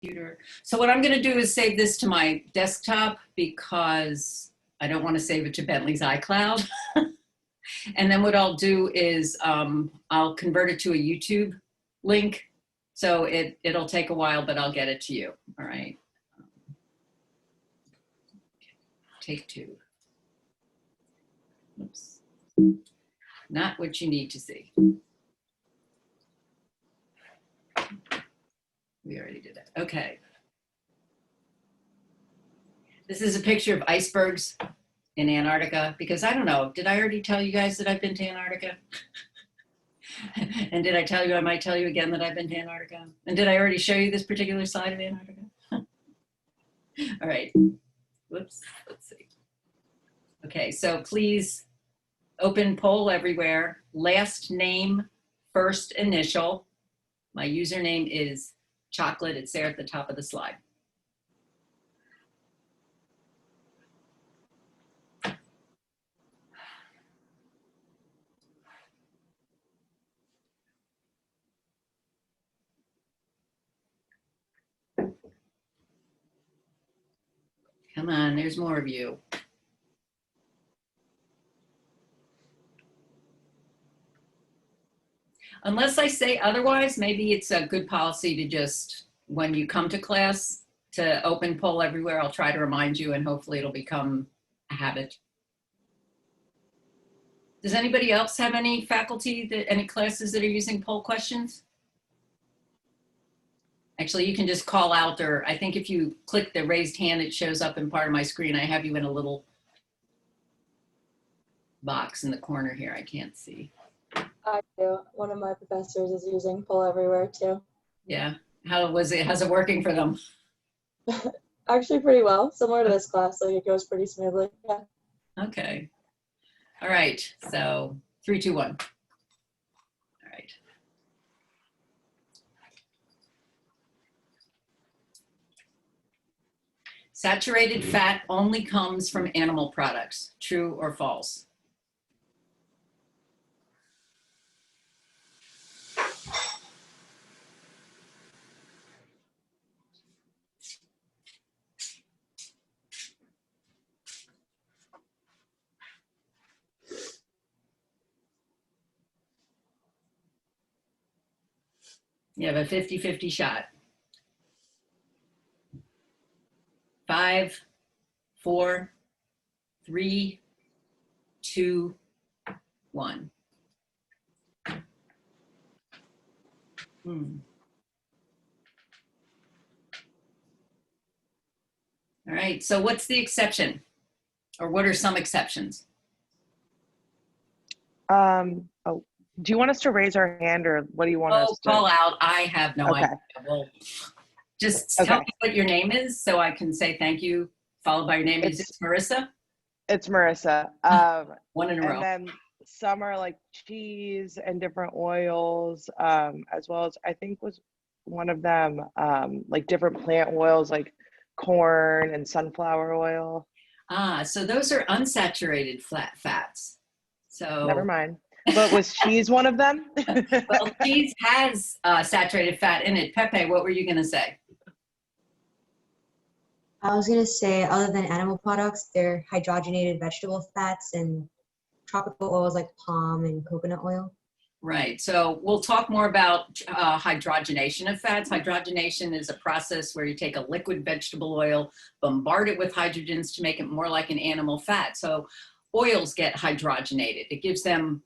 computer. So what I'm going to do is save this to my desktop because I don't want to save it to Bentley's iCloud. And then what I'll do is I'll convert it to a YouTube link. So it'll take a while, but I'll get it to you. All right. Take two. Oops. Not what you need to see. We already did that. Okay. This is a picture of icebergs in Antarctica because I don't know, did I already tell you guys that I've been to Antarctica? And did I tell you, I might tell you again that I've been to Antarctica? And did I already show you this particular side of Antarctica? All right. Whoops. Let's see. Okay, so please open poll everywhere. Last name, first initial. My username is chocolate. It's there at the top of the slide. Come on, there's more of you. Unless I say otherwise, maybe it's a good policy to just, when you come to class, to open poll everywhere. I'll try to remind you and hopefully it'll become a habit. Does anybody else have any faculty, any classes that are using poll questions? Actually, you can just call out, or I think if you click the raised hand, it shows up in part of my screen. I have you in a little box in the corner here. I can't see. I do. One of my professors is using poll everywhere too. Yeah. How was it? How's it working for them? Actually pretty well. Similar to this class, like it goes pretty smoothly. Yeah. Okay. All right. So 3, 2, 1. All right. Saturated fat only comes from animal products. True or false? You have a 50-50 shot. 5, 4, 3, 2, 1. All right, so what's the exception? Or what are some exceptions? Oh, do you want us to raise our hand or what do you want us to? Call out. I have no idea. Well, just tell me what your name is so I can say thank you, followed by your name. Is it Marissa? It's Marissa. One in a row. And then some are like cheese and different oils, as well as I think was one of them, like different plant oils like corn and sunflower oil. Ah, so those are unsaturated flat fats. So never mind. But was cheese one of them? Well, cheese has saturated fat in it. Pepe, what were you going to say? I was going to say, other than animal products, they're hydrogenated vegetable fats and tropical oils like palm and coconut oil. Right. So we'll talk more about hydrogenation of fats. Hydrogenation is a process where you take a liquid vegetable oil, bombard it with hydrogens to make it more like an animal fat. So oils get hydrogenated. It gives them,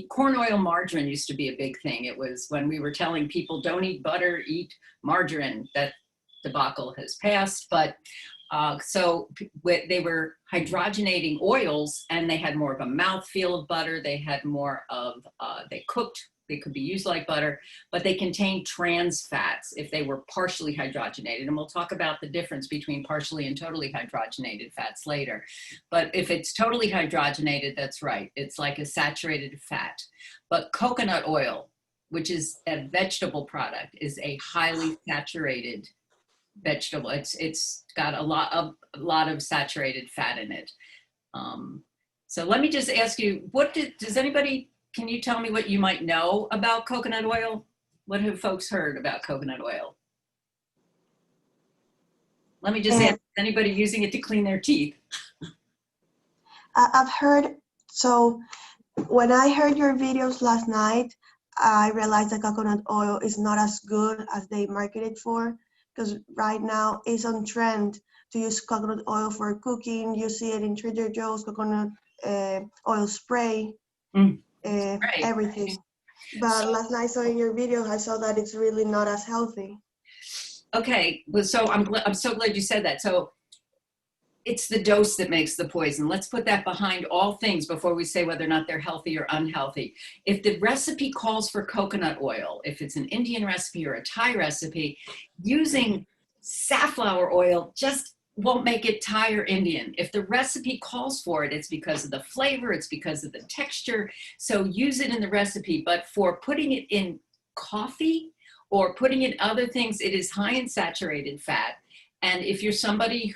corn oil margarine used to be a big thing. It was when we were telling people don't eat butter, eat margarine. That debacle has passed, but so they were hydrogenating oils and they had more of a mouthfeel of butter. They had more of, they cooked, they could be used like butter, but they contained trans fats if they were partially hydrogenated. And we'll talk about the difference between partially and totally hydrogenated fats later. But if it's totally hydrogenated, that's right. It's like a saturated fat. But coconut oil, which is a vegetable product, is a highly saturated vegetable. It's got a lot of saturated fat in it. So let me just ask you, does anybody, can you tell me what you might know about coconut oil? What have folks heard about coconut oil? Let me just ask, is anybody using it to clean their teeth? I've heard, so when I heard your videos last night, I realized that coconut oil is not as good as they market it for, because right now it's on trend to use coconut oil for cooking. You see it in Trader Joe's, coconut oil spray, Right. everything. But last night I saw in your video, I saw that it's really not as healthy. Okay, well, so I'm so glad you said that. So it's the dose that makes the poison. Let's put that behind all things before we say whether or not they're healthy or unhealthy. If the recipe calls for coconut oil, if it's an Indian recipe or a Thai recipe, using safflower oil just won't make it Thai or Indian. If the recipe calls for it, it's because of the flavor, it's because of the texture. So use it in the recipe, but for putting it in coffee or putting in other things, it is high in saturated fat. And if you're somebody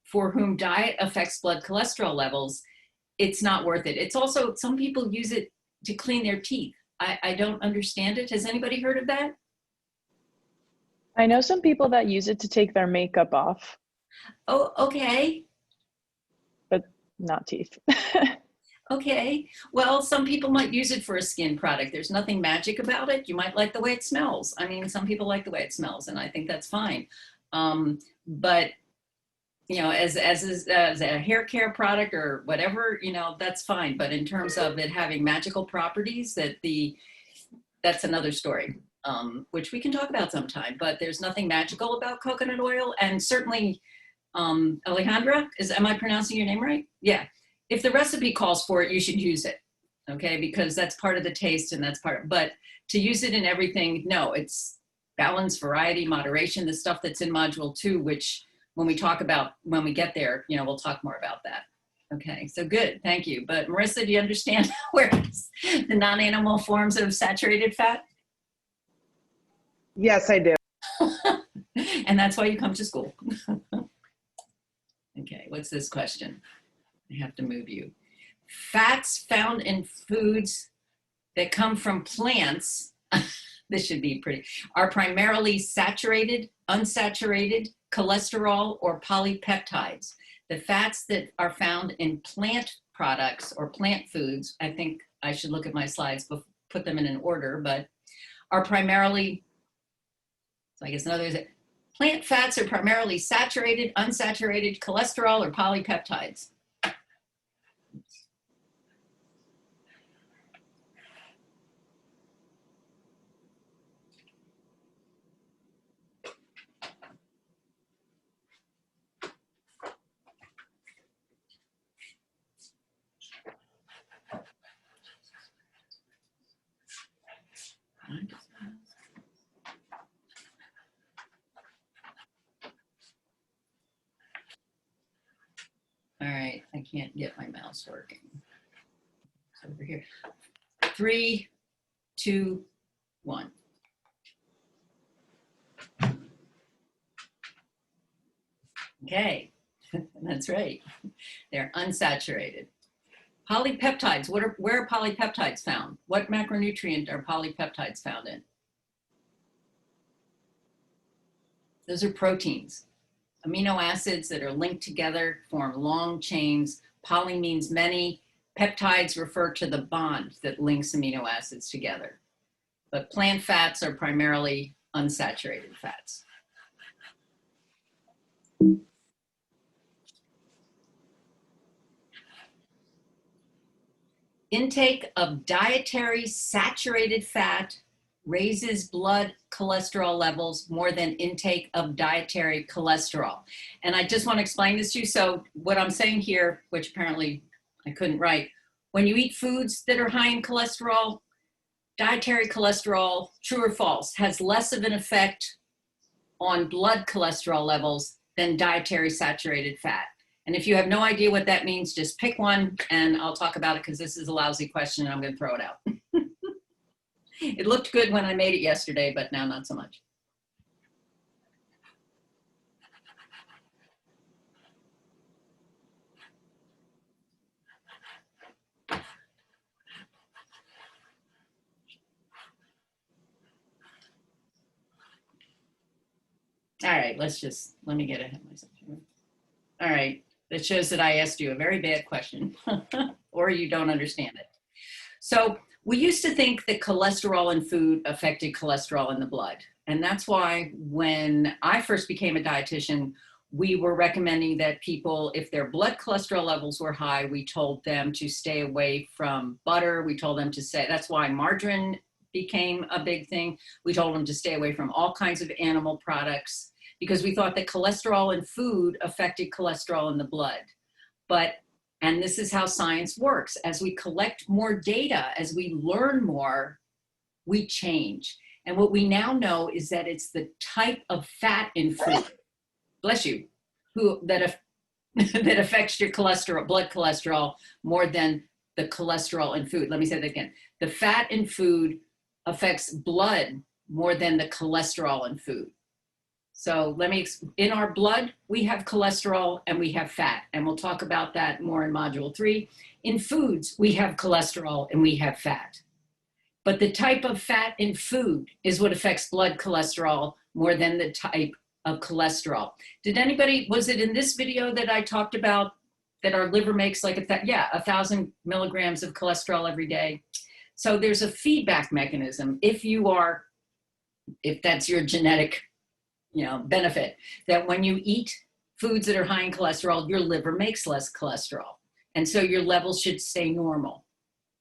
for whom diet affects blood cholesterol levels, it's not worth it. It's also, some people use it to clean their teeth. I don't understand it. Has anybody heard of that? I know some people that use it to take their makeup off, Oh, okay. but not teeth. Okay. Well, some people might use it for a skin product. There's nothing magic about it. You might like the way it smells. I mean, some people like the way it smells, and I think that's fine. But you know, as a hair care product or whatever, you know, that's fine. But in terms of it having magical properties, that's another story, which we can talk about sometime. But there's nothing magical about coconut oil, and certainly, Alejandra, am I pronouncing your name right? Yeah. If the recipe calls for it, you should use it, okay? Because that's part of the taste, and that's but to use it in everything, no, it's balance, variety, moderation, the stuff that's in module 2, which when we get there, you know, we'll talk more about that. Okay, so good, thank you. But Marissa, do you understand where the non-animal forms of saturated fat? Yes, I do. And that's why you come to school. Okay, what's this question? I have to move you. Fats found in foods that come from plants, this should be pretty, are primarily saturated, unsaturated, cholesterol, or polypeptides. The fats that are found in plant products or plant foods, I think I should look at my slides, but put them in an order, but are primarily, so I guess another, plant fats are primarily saturated, unsaturated, cholesterol, or polypeptides. All right, I can't get my mouse working. It's over here. 3, 2, 1. Okay, that's right. They're unsaturated. Polypeptides, where are polypeptides found? What macronutrient are polypeptides found in? Those are proteins. Amino acids that are linked together form long chains. Poly means many. Peptides refer to the bond that links amino acids together. But plant fats are primarily unsaturated fats. Intake of dietary saturated fat raises blood cholesterol levels more than intake of dietary cholesterol. And I just want to explain this to you. So what I'm saying here, which apparently I couldn't write, when you eat foods that are high in cholesterol, dietary cholesterol, true or false, has less of an effect on blood cholesterol levels than dietary saturated fat. And if you have no idea what that means, just pick one and I'll talk about it, because this is a lousy question and I'm going to throw it out. It looked good when I made it yesterday, but now not so much. All right, let me get ahead of myself here. All right, that shows that I asked you a very bad question or you don't understand it. So we used to think that cholesterol in food affected cholesterol in the blood. And that's why when I first became a dietitian, we were recommending that people, if their blood cholesterol levels were high, we told them to stay away from butter. We told them to say, that's why margarine became a big thing. We told them to stay away from all kinds of animal products because we thought that cholesterol in food affected cholesterol in the blood. But, and this is how science works, as we collect more data, as we learn more, we change. And what we now know is that it's the type of fat in food, bless you, that affects your cholesterol, blood cholesterol, more than the cholesterol in food. Let me say that again. The fat in food affects blood more than the cholesterol in food. So in our blood, we have cholesterol and we have fat, and we'll talk about that more in module 3. In foods, we have cholesterol and we have fat. But the type of fat in food is what affects blood cholesterol more than the type of cholesterol. Was it in this video that I talked about that our liver makes like 1,000 milligrams of cholesterol every day? So there's a feedback mechanism if that's your genetic benefit, that when you eat foods that are high in cholesterol, your liver makes less cholesterol. And so your levels should stay normal,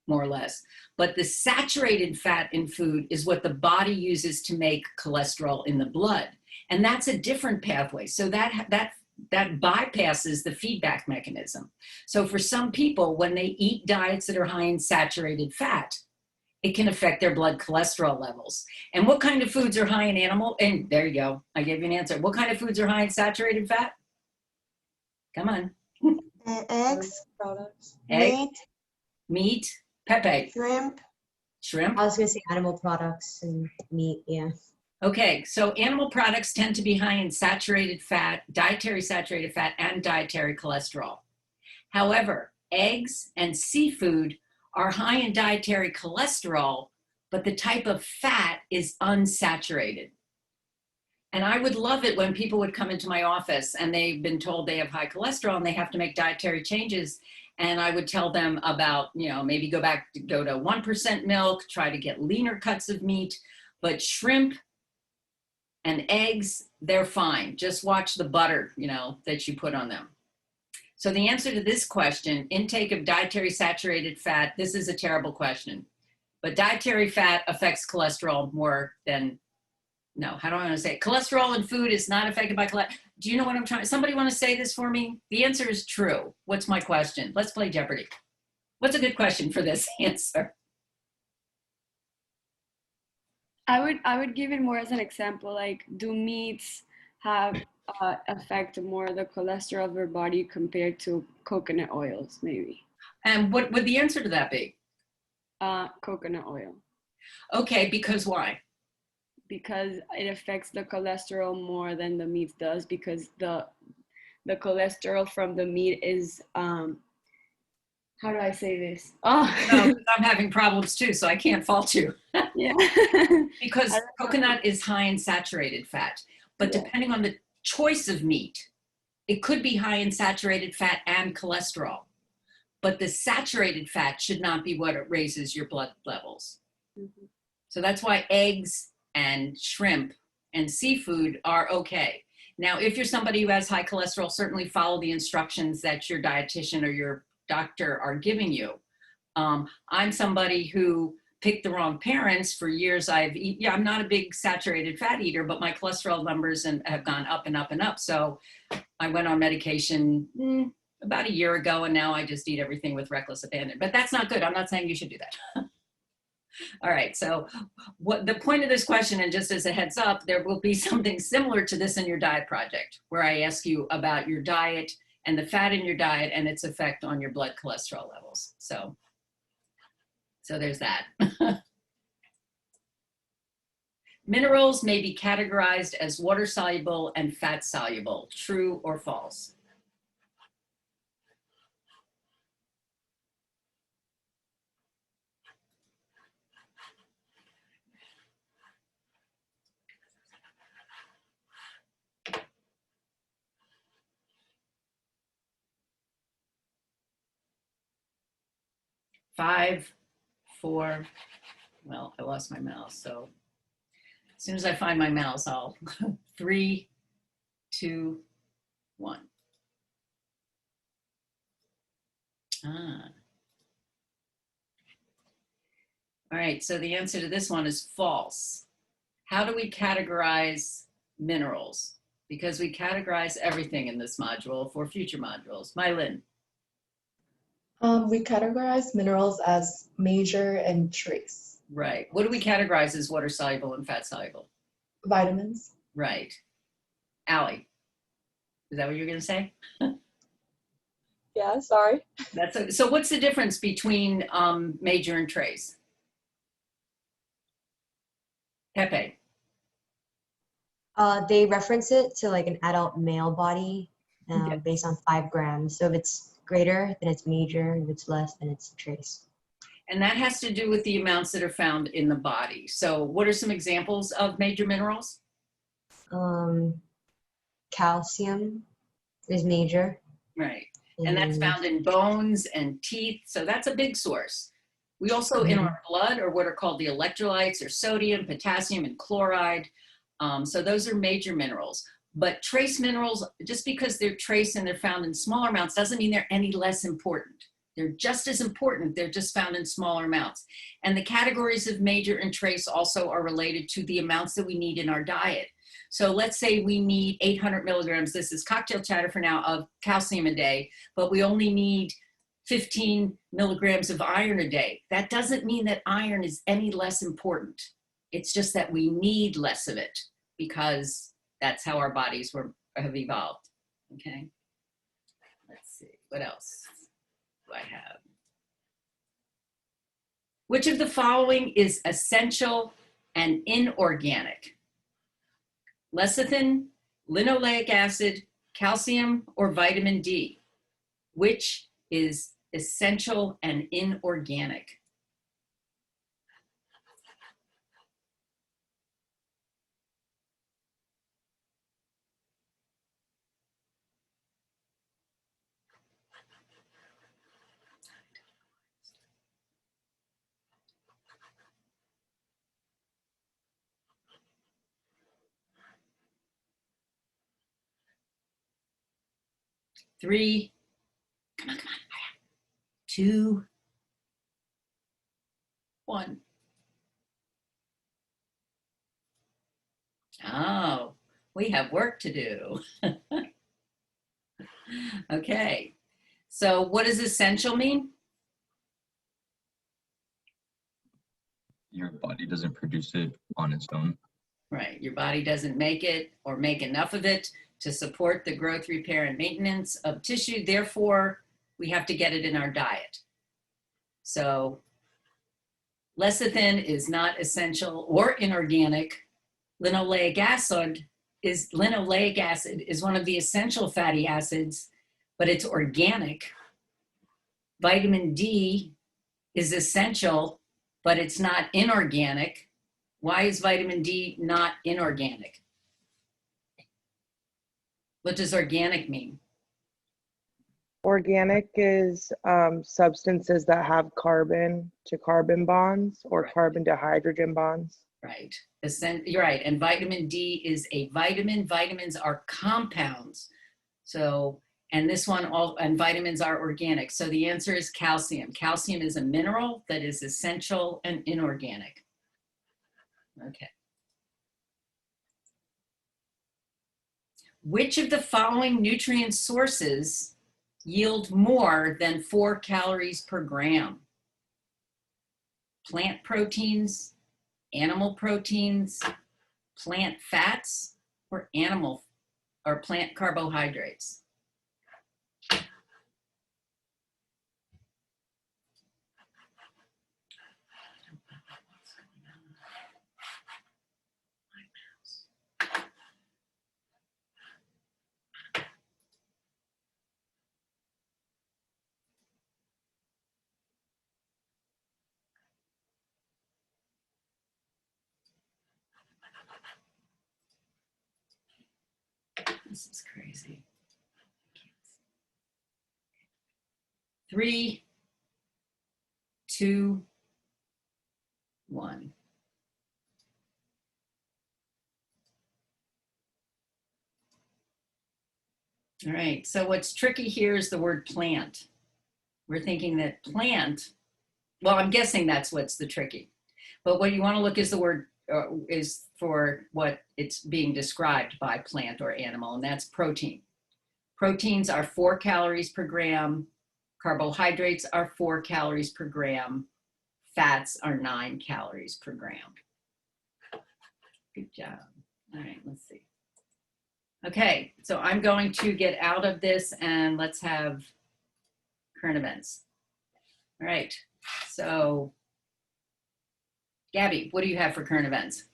more or less. But the saturated fat in food is what the body uses to make cholesterol in the blood. And that's a different pathway. So that bypasses the feedback mechanism. So for some people, when they eat diets that are high in saturated fat, it can affect their blood cholesterol levels. And what kind of foods are high in animal? And there you go. I gave you an answer. What kind of foods are high in saturated fat? Come on. Eggs, Products. meat, Meat, Pepe. shrimp. I was gonna say animal products and meat, yeah. Okay, so animal products tend to be high in saturated fat, dietary saturated fat, and dietary cholesterol. However, eggs and seafood are high in dietary cholesterol, but the type of fat is unsaturated. And I would love it when people would come into my office and they've been told they have high cholesterol and they have to make dietary changes. And I would tell them about, maybe go to 1% milk, try to get leaner cuts of meat, but shrimp and eggs, they're fine. Just watch the butter, that you put on them. So the answer to this question, intake of dietary saturated fat, this is a terrible question, but dietary fat affects cholesterol more than, how do I want to say it? Cholesterol in food is not affected by cholesterol. Do you know what I'm trying? Somebody want to say this for me? The answer is true. What's my question? Let's play Jeopardy. What's a good question for this answer? I would give it more as an example, like do meats have affect more the cholesterol of your body compared to coconut oils, maybe? And what would the answer to that be? Coconut oil. Okay, because why? Because it affects the cholesterol more than the meat does, because the cholesterol from the meat is how do I say this? Oh, No, I'm having problems too, so I can't fault you. yeah. Because coconut is high in saturated fat, but depending on the choice of meat, it could be high in saturated fat and cholesterol. But the saturated fat should not be what raises your blood levels. Mm-hmm. So that's why eggs and shrimp and seafood are okay. Now, if you're somebody who has high cholesterol, certainly follow the instructions that your dietitian or your doctor are giving you. I'm somebody who picked the wrong parents for years. I'm not a big saturated fat eater, but my cholesterol numbers have gone up and up and up. So I went on medication about a year ago, and now I just eat everything with reckless abandon. But that's not good. I'm not saying you should do that. All right, so what the point of this question, and just as a heads up, there will be something similar to this in your diet project, where I ask you about your diet and the fat in your diet and its effect on your blood cholesterol levels. So there's that. Minerals may be categorized as water soluble and fat soluble. True or false? 5, 4. Well, I lost my mouse, so as soon as I find my mouse, I'll 3, 2, 1. Ah. All right, so the answer to this one is false. How do we categorize minerals? Because we categorize everything in this module for future modules. Mylin. We categorize minerals as major and trace. Right. What do we categorize as water soluble and fat soluble? Vitamins. Right. Allie, is that what you're going to say? Yeah, sorry. So what's the difference between major and trace? Pepe. They reference it to like an adult male body Yes. based on 5 grams. So if it's greater, then it's major. If it's less, then it's trace. And that has to do with the amounts that are found in the body. So what are some examples of major minerals? Calcium is major. Right. And that's found in bones and teeth. So that's a big source. We also, in our blood, are what are called the electrolytes, or sodium, potassium, and chloride. So those are major minerals. But trace minerals, just because they're trace and they're found in smaller amounts, doesn't mean they're any less important. They're just as important. They're just found in smaller amounts. And the categories of major and trace also are related to the amounts that we need in our diet. So let's say we need 800 milligrams, this is cocktail chatter for now, of calcium a day, but we only need 15 milligrams of iron a day. That doesn't mean that iron is any less important. It's just that we need less of it because that's how our bodies have evolved. Okay. Let's see, what else do I have? Which of the following is essential and inorganic? Lecithin, linoleic acid, calcium, or vitamin D? Which is essential and inorganic? Three, come on, 2, 1. Oh, we have work to do. Okay, so what does essential mean? Your body doesn't produce it on its own. Right, your body doesn't make it or make enough of it to support the growth, repair, and maintenance of tissue. Therefore, we have to get it in our diet. So lecithin is not essential or inorganic. Linoleic acid is one of the essential fatty acids, but it's organic. Vitamin D is essential, but it's not inorganic. Why is vitamin D not inorganic? What does organic mean? Organic is substances that have carbon to carbon bonds or Right. carbon to hydrogen bonds. Right. You're right. And vitamin D is a vitamin. Vitamins are compounds. So, and this one, and vitamins are organic. So the answer is calcium. Calcium is a mineral that is essential and inorganic. Okay. Which of the following nutrient sources yield more than 4 calories per gram? Plant proteins, animal proteins, plant fats, or plant carbohydrates? This is crazy. 3, 2, 1. All right, so what's tricky here is the word plant. We're thinking that plant, well, I'm guessing that's what's the tricky. But what you want to look is the word is for what it's being described by plant or animal, and that's protein. Proteins are 4 calories per gram. Carbohydrates are 4 calories per gram. Fats are 9 calories per gram. Good job. All right, let's see. Okay, so I'm going to get out of this and let's have current events. All right, so Gabby, what do you have for current events?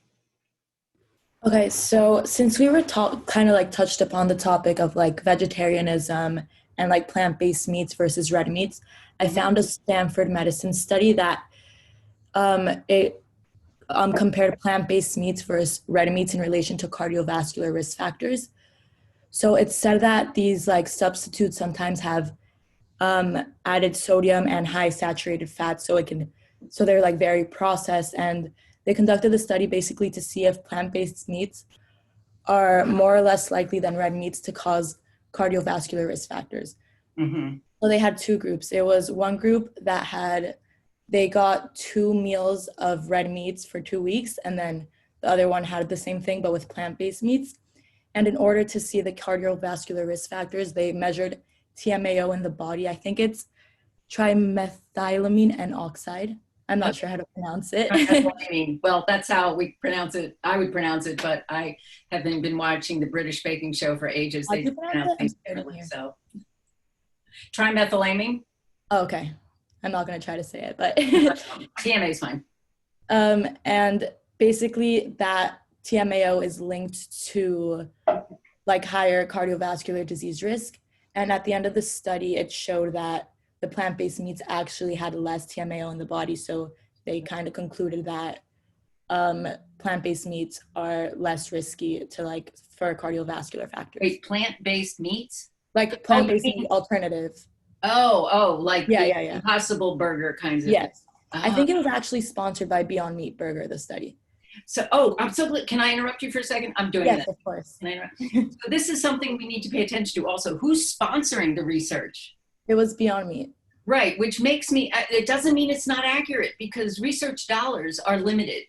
Okay, so since we were kind of like touched upon the topic of like vegetarianism and like plant-based meats versus red meats, I found a Stanford medicine study that it compared plant-based meats versus red meats in relation to cardiovascular risk factors. So it said that these like substitutes sometimes have added sodium and high saturated fat, so they're like very processed, and they conducted the study basically to see if plant-based meats are more or less likely than red meats to cause cardiovascular risk factors. Mm-hmm. So they had 2 groups. It was one group that they got 2 meals of red meats for 2 weeks, and then the other one had the same thing but with plant-based meats. And in order to see the cardiovascular risk factors, they measured TMAO in the body. I think it's trimethylamine and oxide. I'm not sure how to pronounce it. Methylamine. Well, that's how we pronounce it. I would pronounce it, but I haven't been watching the British baking show for ages. They pronounce things differently. So, trimethylamine. Oh, okay, I'm not gonna try to say it, but TMA is fine. And basically that TMAO is linked to like higher cardiovascular disease risk. And at the end of the study, it showed that the plant-based meats actually had less TMAO in the body. So they kind of concluded that plant-based meats are less risky for cardiovascular factors. Wait, plant-based meats? Like plant-based meat alternative. Like yeah. Impossible Burger kinds of. Yes. I think it was actually sponsored by Beyond Meat Burger, the study. So, absolutely. Can I interrupt you for a second? I'm doing Yes, this. of course. Can I interrupt? So this is something we need to pay attention to also. Who's sponsoring the research? It was Beyond Meat. Right, which makes me, it doesn't mean it's not accurate because research dollars are limited.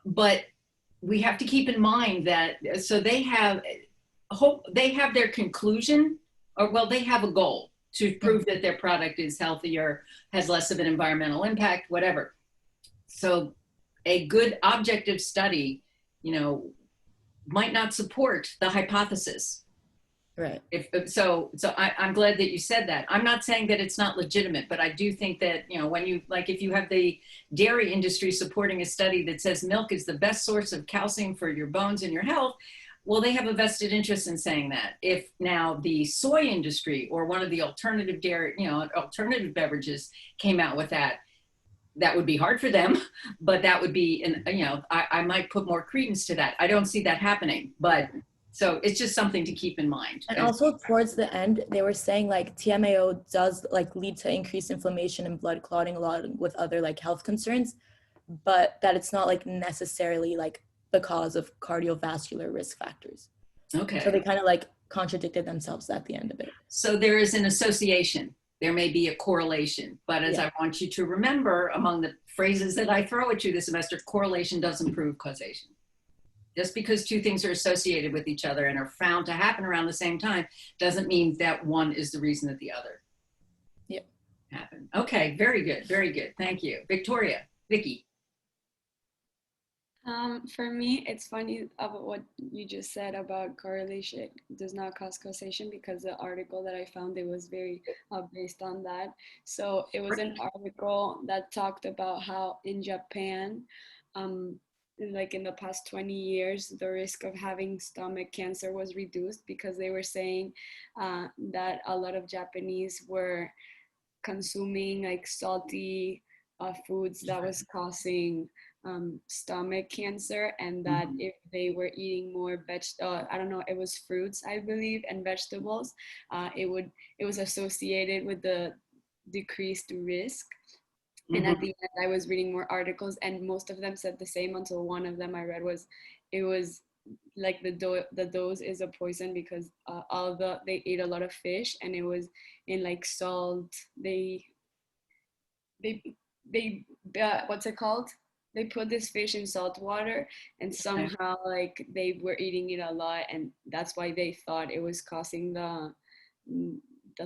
But we have to keep in mind that, so they have their conclusion, or well, they have a goal to prove that their product is healthier, has less of an environmental impact, whatever. So a good objective study, might not support the hypothesis. Right. I'm glad that you said that. I'm not saying that it's not legitimate, but I do think that, when if you have the dairy industry supporting a study that says milk is the best source of calcium for your bones and your health, well, they have a vested interest in saying that. If now the soy industry or one of the alternative dairy, alternative beverages came out with that, that would be hard for them, but that would be, I might put more credence to that. I don't see that happening, but so it's just something to keep in mind. And also towards the end, they were saying like TMAO does like lead to increased inflammation and blood clotting along with other like health concerns, but that it's not like necessarily like the cause of cardiovascular risk factors. Okay. So they kind of like contradicted themselves at the end of it. So there is an association. There may be a correlation, but as I want you to remember, among the phrases that I throw at you this semester, correlation doesn't prove causation. Just because 2 things are associated with each other and are found to happen around the same time doesn't mean that one is the reason that the other happened. Okay, very good, very good. Thank you. Vicky. For me, it's funny about what you just said about correlation does not cause causation, because the article that I found, it was very based on that. So it was an article that talked about how in Japan, like in the past 20 years, the risk of having stomach cancer was reduced because they were saying that a lot of Japanese were consuming like salty foods that was causing stomach cancer, and that if they were eating more it was fruits, I believe, and vegetables, it was associated with the decreased risk. And at the end, I was reading more articles, and most of them said the same until one of them I read was, it was like the dose is a poison because they ate a lot of fish, and it was in like salt. They what's it called? They put this fish in salt water, and somehow like they were eating it a lot, and that's why they thought it was causing the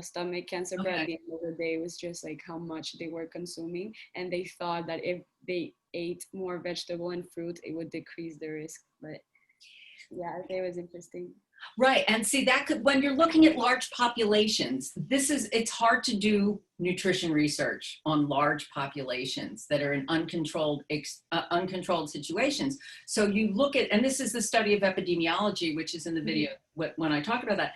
stomach cancer. But at the end of the day, it was just like how much they were consuming, and they thought that if they ate more vegetable and fruit, it would decrease the risk. But yeah, it was interesting. Right. And see, that could, when you're looking at large populations, it's hard to do nutrition research on large populations that are in uncontrolled situations. So you look at, and this is the study of epidemiology, which is in the video when I talk about that.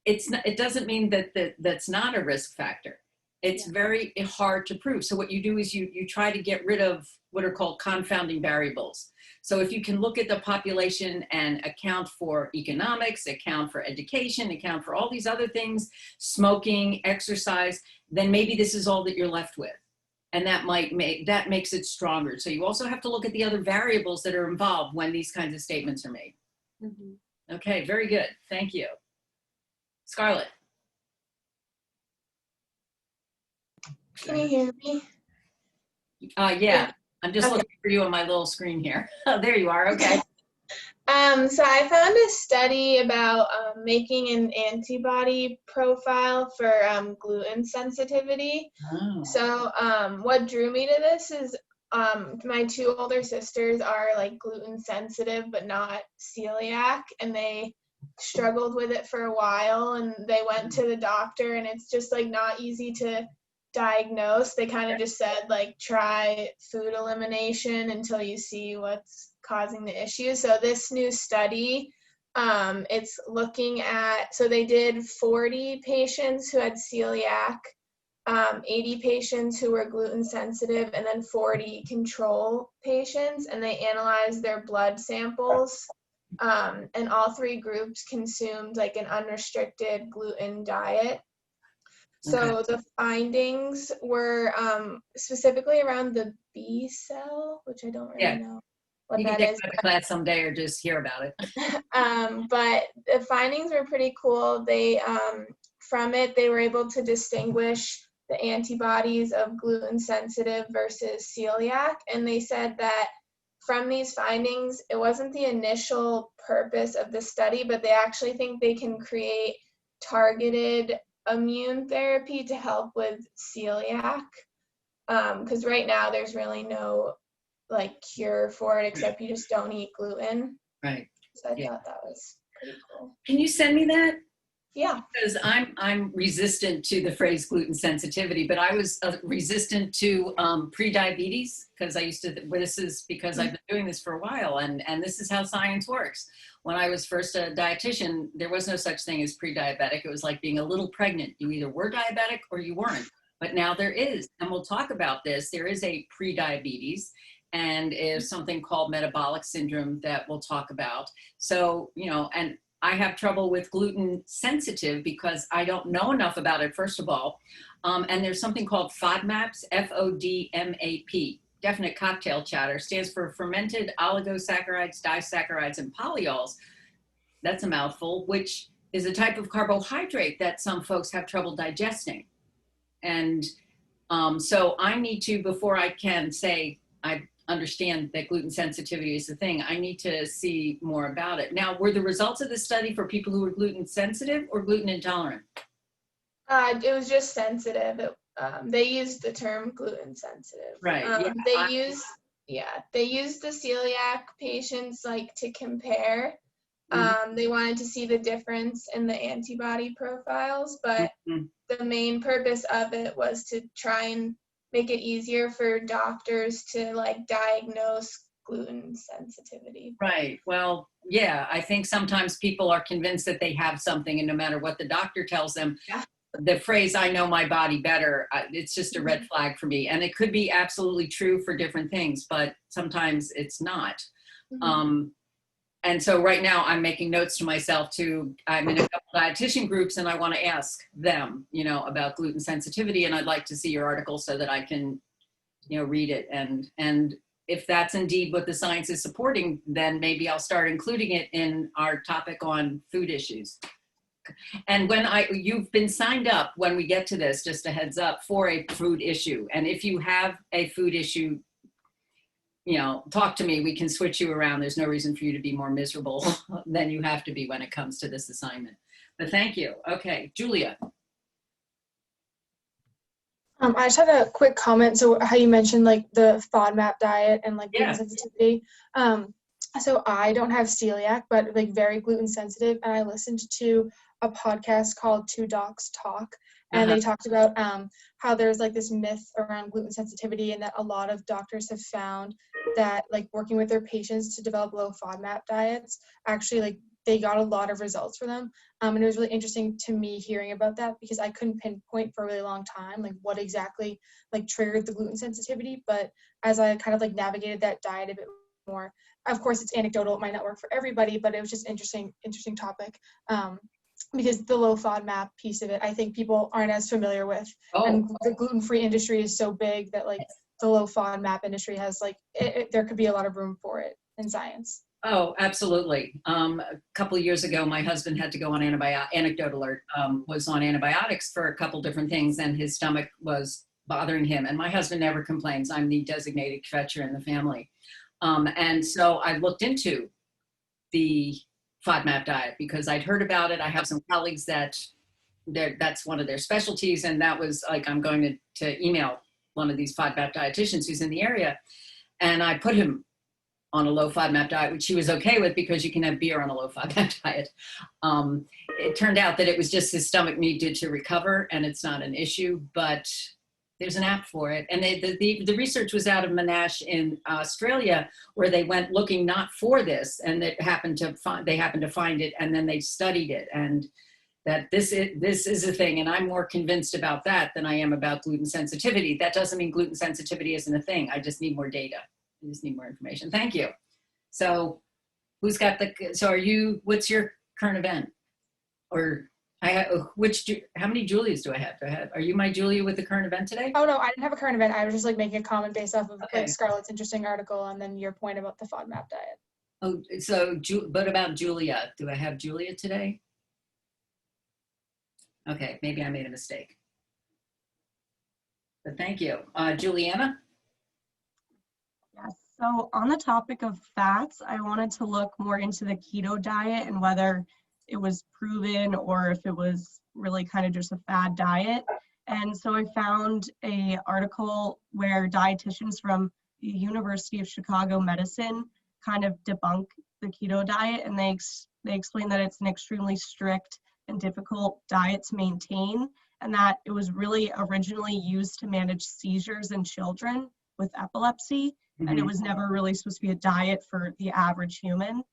It doesn't mean that that's not a risk factor. It's very hard to prove. So what you do is you try to get rid of what are called confounding variables. So if you can look at the population and account for economics, account for education, account for all these other things, smoking, exercise, then maybe this is all that you're left with. And that makes it stronger. So you also have to look at the other variables that are involved when these kinds of statements are made. Okay, very good. Thank you. Scarlett. Can you hear me? Yeah, I'm just looking for you on my little screen here. Oh, there you are. Okay. So I found a study about making an antibody profile for gluten sensitivity. Oh. So what drew me to this is my two older sisters are like gluten sensitive but not celiac, and they struggled with it for a while, and they went to the doctor, and it's just like not easy to diagnose. They kind of just said like try food elimination until you see what's causing the issue. So this new study, it's looking at, so they did 40 patients who had celiac, 80 patients who were gluten sensitive, and then 40 control patients, and they analyzed their blood samples. And all three groups consumed like an unrestricted gluten diet. So the findings were specifically around the B cell, which I don't really know what you that can take is. it to class someday or just hear about it. But the findings were pretty cool. They from it, they were able to distinguish the antibodies of gluten sensitive versus celiac, and they said that from these findings, it wasn't the initial purpose of the study, but they actually think they can create targeted immune therapy to help with celiac, because right now there's really no like cure for it except you just don't eat gluten. Right. So I thought that was pretty cool. Can you send me that? Yeah. Because I'm resistant to the phrase gluten sensitivity, but I was resistant to pre-diabetes because this is because I've been doing this for a while, and this is how science works. When I was first a dietitian, there was no such thing as pre-diabetic. It was like being a little pregnant. You either were diabetic or you weren't, but now there is, and we'll talk about this. There is a pre-diabetes, and is something called metabolic syndrome that we'll talk about. So, and I have trouble with gluten sensitive because I don't know enough about it, first of all. And there's something called FODMAPs, FODMAP, definite cocktail chatter, stands for fermented oligosaccharides, disaccharides, and polyols. That's a mouthful, which is a type of carbohydrate that some folks have trouble digesting. And so I need to, before I can say I understand that gluten sensitivity is the thing, I need to see more about it. Now, were the results of this study for people who were gluten sensitive or gluten intolerant? It was just sensitive. They used the term gluten sensitive. Right. They used the celiac patients like to compare. They wanted to see the difference in the antibody profiles, but the main purpose of it was to try and make it easier for doctors to like diagnose gluten sensitivity. Right. Well, yeah, I think sometimes people are convinced that they have something, and no matter what the doctor tells them, the phrase "I know my body better," it's just a red flag for me. And it could be absolutely true for different things, but sometimes it's not. And so right now I'm making notes to myself I'm in a couple dietitian groups, and I want to ask them, about gluten sensitivity, and I'd like to see your article so that I can read it. And if that's indeed what the science is supporting, then maybe I'll start including it in our topic on food issues. And you've been signed up when we get to this, just a heads up, for a food issue. And if you have a food issue, talk to me, we can switch you around. There's no reason for you to be more miserable than you have to be when it comes to this assignment. But thank you. Okay, Julia. I just had a quick comment. So how you mentioned like the FODMAP diet and like gluten Yeah. sensitivity. So I don't have celiac, but like very gluten sensitive. And I listened to a podcast called Two Docs Talk. And they talked about how there's like this myth around gluten sensitivity, and that a lot of doctors have found that like working with their patients to develop low FODMAP diets, actually like they got a lot of results for them. And it was really interesting to me hearing about that, because I couldn't pinpoint for a really long time like what exactly like triggered the gluten sensitivity. But as I kind of like navigated that diet a bit more, of course it's anecdotal, it might not work for everybody, but it was just interesting topic. Because the low FODMAP piece of it, I think people aren't as familiar with. And the gluten-free industry is so big that like the low FODMAP industry has like, there could be a lot of room for it in science. Oh, absolutely. A couple of years ago, my husband had to go on anecdote alert, was on antibiotics for a couple different things, and his stomach was bothering him. And my husband never complains. I'm the designated kvetcher in the family. And so I looked into the FODMAP diet because I'd heard about it. I have some colleagues that's one of their specialties. And that was like, I'm going to email one of these FODMAP dietitians who's in the area. And I put him on a low FODMAP diet, which he was okay with because you can have beer on a low FODMAP diet. It turned out that it was just his stomach needed to recover, and it's not an issue, but there's an app for it. And the research was out of Monash in Australia, where they went looking not for this, and they happened to find it, and then they studied it, and that this is a thing. And I'm more convinced about that than I am about gluten sensitivity. That doesn't mean gluten sensitivity isn't a thing. I just need more data. I just need more information. Thank you. So what's your current event? Or how many Julias do I have? Are you my Julia with the current event today? Oh no, I didn't have a current event. I was just like making a comment based off of like Scarlett's interesting article and then your point about the FODMAP diet. Oh, so what about Julia? Do I have Julia today? Okay, maybe I made a mistake. But thank you. Juliana? Yes, so on the topic of fats, I wanted to look more into the keto diet and whether it was proven or if it was really kind of just a fad diet. And so I found an article where dietitians from the University of Chicago Medicine kind of debunk the keto diet, and they explain that it's an extremely strict and difficult diet to maintain, and that it was really originally used to manage seizures in children with epilepsy. And it was never really supposed to be a diet for the average human.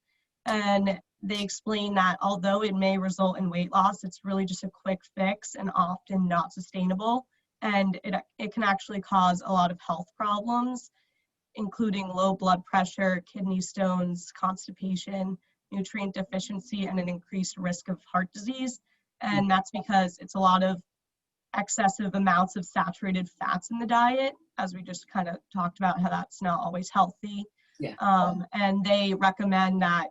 And they explain that although it may result in weight loss, it's really just a quick fix and often not sustainable. And it can actually cause a lot of health problems, including low blood pressure, kidney stones, constipation, nutrient deficiency, and an increased risk of heart disease. And that's because it's a lot of excessive amounts of saturated fats in the diet, as we just kind of talked about how that's not always healthy. Yeah. And they recommend that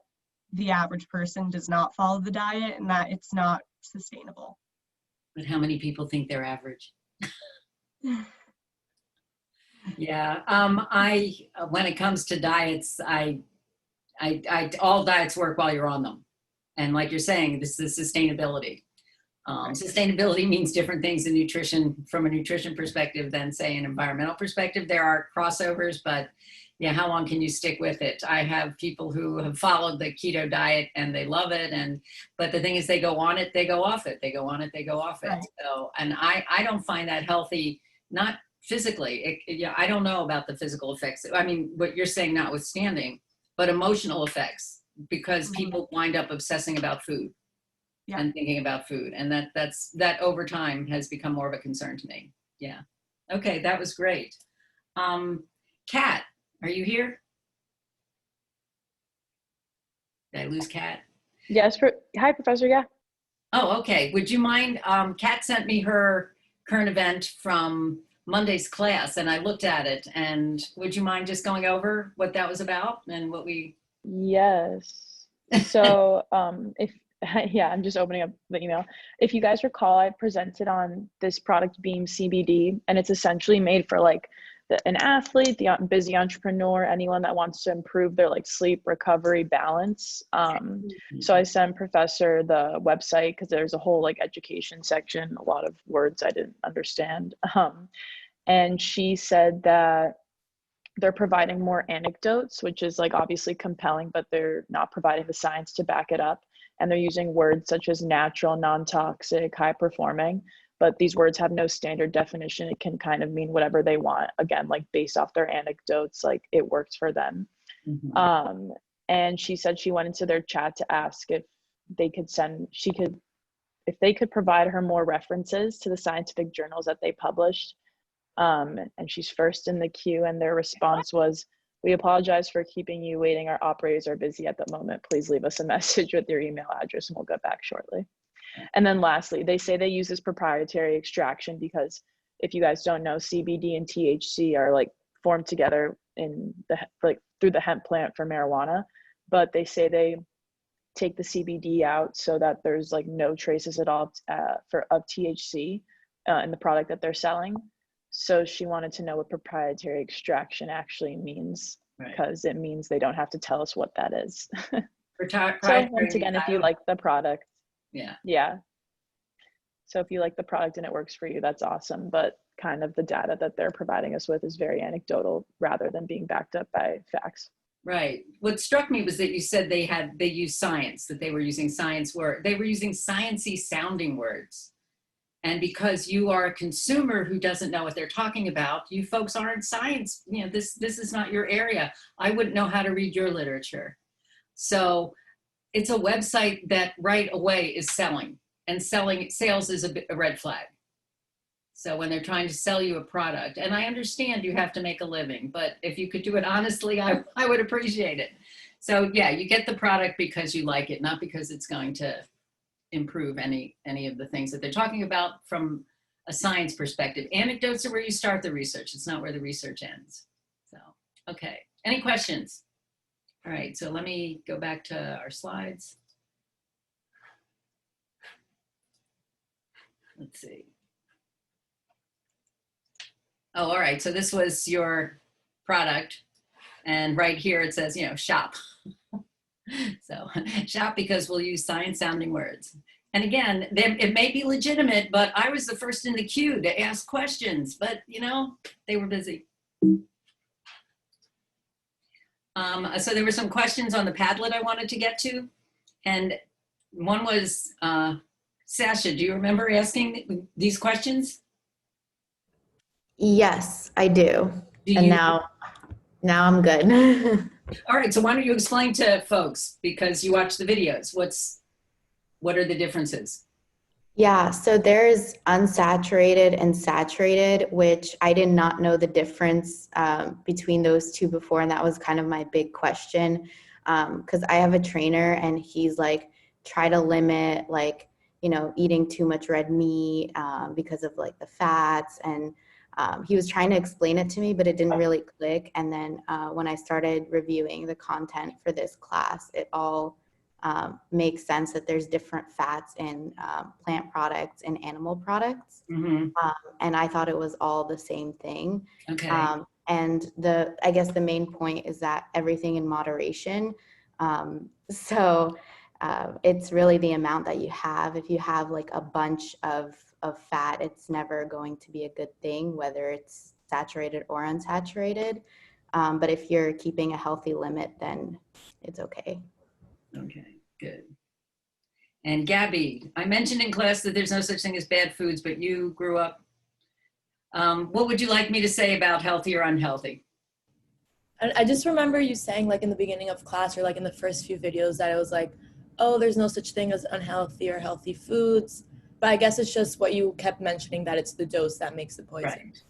the average person does not follow the diet and that it's not sustainable. But how many people think they're average? Yeah. When it comes to diets, all diets work while you're on them. And like you're saying, this is sustainability. Sustainability means different things in nutrition from a nutrition perspective than say an environmental perspective. There are crossovers, but yeah, how long can you stick with it? I have people who have followed the keto diet and they love it. But the thing is, they go on it, they go off it, they go on it, they go off it. Right. So, and I don't find that healthy, not physically. I don't know about the physical effects. I mean, what you're saying notwithstanding, but emotional effects, because people wind up obsessing about food. Yeah. And thinking about food, and that over time has become more of a concern to me. Yeah. Okay, that was great. Kat, are you here? Did I lose Kat? Yes. Hi, Professor. Yeah. Oh, okay. Would you mind? Kat sent me her current event from Monday's class, and I looked at it. And would you mind just going over what that was about and what we? Yes. So, if yeah, I'm just opening up the email. If you guys recall, I presented on this product Beam CBD, and it's essentially made for like an athlete, the busy entrepreneur, anyone that wants to improve their like sleep recovery balance. So I sent Professor the website because there's a whole like education section, a lot of words I didn't understand. And she said that they're providing more anecdotes, which is like obviously compelling, but they're not providing the science to back it up. And they're using words such as natural, non-toxic, high performing, but these words have no standard definition. It can kind of mean whatever they want. Again, like based off their anecdotes, like it works for them. Mm-hmm. And she said she went into their chat to ask if they could if they could provide her more references to the scientific journals that they published. And she's first in the queue, and their response was, "We apologize for keeping you waiting. Our operators are busy at the moment. Please leave us a message with your email address and we'll get back shortly." And then lastly, they say they use this proprietary extraction because if you guys don't know, CBD and THC are like formed together in through the hemp plant for marijuana, but they say they take the CBD out so that there's like no traces at all of THC in the product that they're selling. So she wanted to know what proprietary extraction actually means, because it means they don't have to tell us what that is. So once again, if you like the product, yeah. So if you like the product and it works for you, that's awesome. But kind of the data that they're providing us with is very anecdotal rather than being backed up by facts. Right. What struck me was that you said they used science, that they were using they were using sciencey sounding words. And because you are a consumer who doesn't know what they're talking about, you folks aren't science. You know, this is not your area. I wouldn't know how to read your literature. So it's a website that right away is selling, and sales is a red flag. So when they're trying to sell you a product, and I understand you have to make a living, but if you could do it honestly, I would appreciate it. So yeah, you get the product because you like it, not because it's going to improve any of the things that they're talking about from a science perspective. Anecdotes are where you start the research. It's not where the research ends. So, okay. Any questions? All right, so let me go back to our slides. Let's see. Oh, all right, so this was your product. And right here it says, shop. So shop because we'll use science sounding words. And again, it may be legitimate, but I was the first in the queue to ask questions, but they were busy. So there were some questions on the Padlet I wanted to get to. And one was, Sasha, do you remember asking these questions? Yes, I do. And now I'm good. All right, so why don't you explain to folks, because you watch the videos, what are the differences? Yeah, so there's unsaturated and saturated, which I did not know the difference between those two before, and that was kind of my big question, because I have a trainer and he's like, try to limit eating too much red meat because of like the fats, and he was trying to explain it to me, but it didn't really click. And then when I started reviewing the content for this class, it all makes sense that there's different fats in plant products and animal products. Mm-hmm. And I thought it was all the same thing. Okay. And I guess the main point is that everything in moderation. So it's really the amount that you have. If you have like a bunch of fat, it's never going to be a good thing, whether it's saturated or unsaturated. But if you're keeping a healthy limit, then it's okay. Okay, good. And Gabby, I mentioned in class that there's no such thing as bad foods, but you grew up. What would you like me to say about healthy or unhealthy? I just remember you saying like in the beginning of class or like in the first few videos that it was like, oh, there's no such thing as unhealthy or healthy foods. But I guess it's just what you kept mentioning, that it's the dose that makes the poison. Right.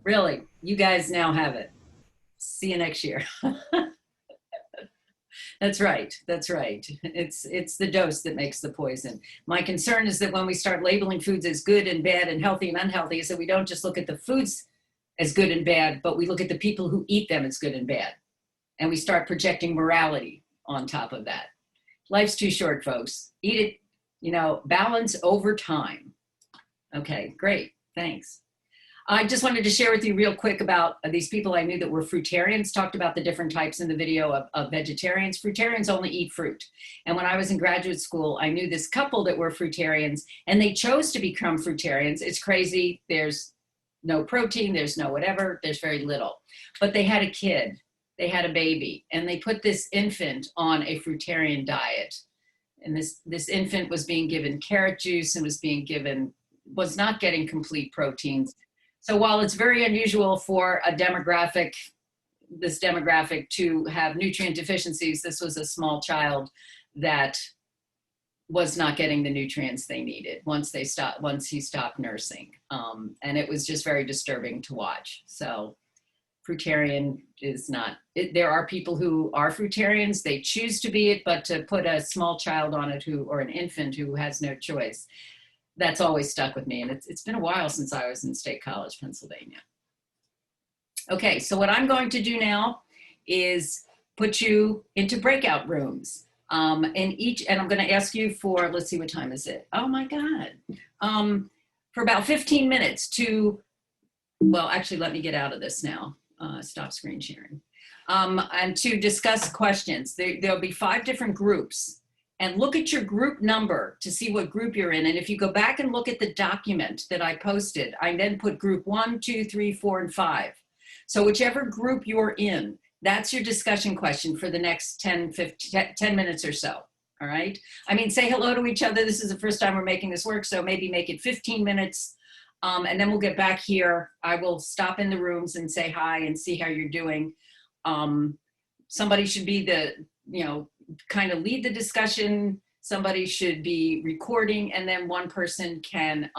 Really, you guys now have it. See you next year. That's right. That's right. It's the dose that makes the poison. My concern is that when we start labeling foods as good and bad and healthy and unhealthy, is that we don't just look at the foods as good and bad, but we look at the people who eat them as good and bad. And we start projecting morality on top of that. Life's too short, folks. Eat it, you know, balance over time. Okay, great. Thanks. I just wanted to share with you real quick about these people I knew that were fruitarians, talked about the different types in the video of vegetarians. Fruitarians only eat fruit. And when I was in graduate school, I knew this couple that were fruitarians, and they chose to become fruitarians. It's crazy. There's no protein, there's no whatever, there's very little. But they had a kid, they had a baby, and they put this infant on a fruitarian diet. And this infant was being given carrot juice and was not getting complete proteins. So while it's very unusual for this demographic to have nutrient deficiencies, this was a small child that was not getting the nutrients they needed once he stopped nursing. And it was just very disturbing to watch. So fruitarian is not, there are people who are fruitarians, they choose to be it, but to put a small child on it or an infant who has no choice, that's always stuck with me. And it's been a while since I was in State College, Pennsylvania. Okay, so what I'm going to do now is put you into breakout rooms. And I'm going to ask you for, let's see, what time is it? Oh my God. For about 15 minutes well, actually, let me get out of this now. Stop screen sharing. And to discuss questions. There'll be 5 different groups. And look at your group number to see what group you're in. And if you go back and look at the document that I posted, I then put group 1, 2, 3, 4, and 5. So whichever group you're in, that's your discussion question for the next 10 minutes or so. All right. I mean, say hello to each other. This is the first time we're making this work. So maybe make it 15 minutes. And then we'll get back here. I will stop in the rooms and say hi and see how you're doing. Somebody should be kind of lead the discussion. Somebody should be recording, and then one person can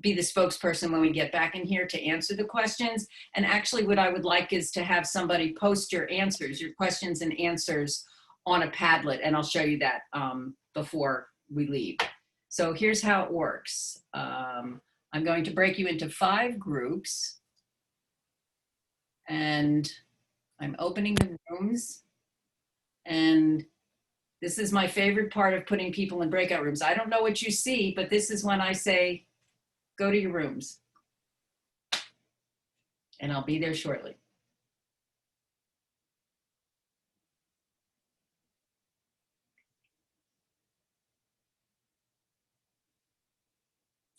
be the spokesperson when we get back in here to answer the questions. And actually what I would like is to have somebody post your answers, your questions and answers on a Padlet, and I'll show you that before we leave. So here's how it works. I'm going to break you into 5 groups, and I'm opening the rooms. And this is my favorite part of putting people in breakout rooms. I don't know what you see, but this is when I say, go to your rooms. And I'll be there shortly.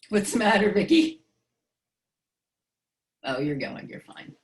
What's the matter, Vicki? Oh, you're going, you're fine.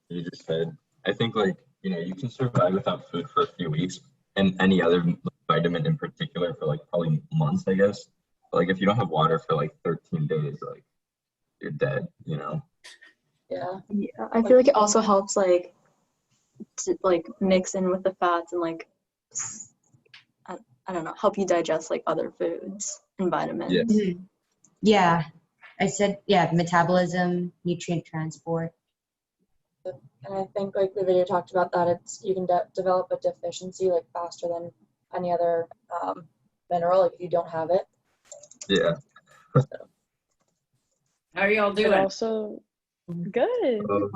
You just said, I think you can survive without food for a few weeks and any other vitamin in particular for probably months, I guess. But if you don't have water for 13 days, you're dead, Yeah. Yeah, I feel like it also helps to mix in with the fats and I don't know, help you digest other foods and vitamins. Yeah. Mhm. Yeah, I said, yeah, metabolism, nutrient transport. And I think the video talked about that, you can develop a deficiency faster than any other mineral if you don't have it. Yeah. How are y'all doing? But also good. Well,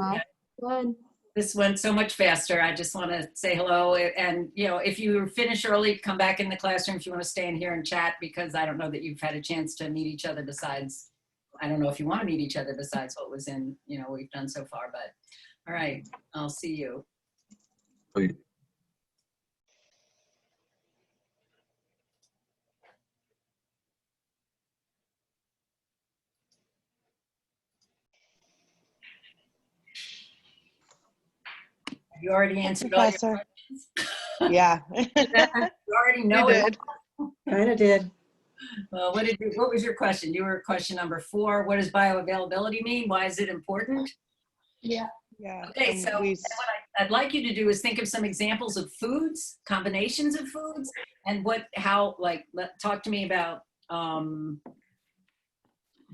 good. This went so much faster. I just want to say hello. And, you know, if you finish early, come back in the classroom if you want to stay in here and chat, because I don't know that you've had a chance to meet each other besides, I don't know if you want to meet each other besides what was in, you know, what we've done so far. But all right, I'll see you. Okay. You already answered all your Professor. questions? Yeah. You already know You it. did. Kind of did. Well, what was your question? You were question number 4. What does bioavailability mean? Why is it important? Yeah. Yeah. Okay, and so we what I'd like you to do is think of some examples of foods, combinations of foods, and talk to me about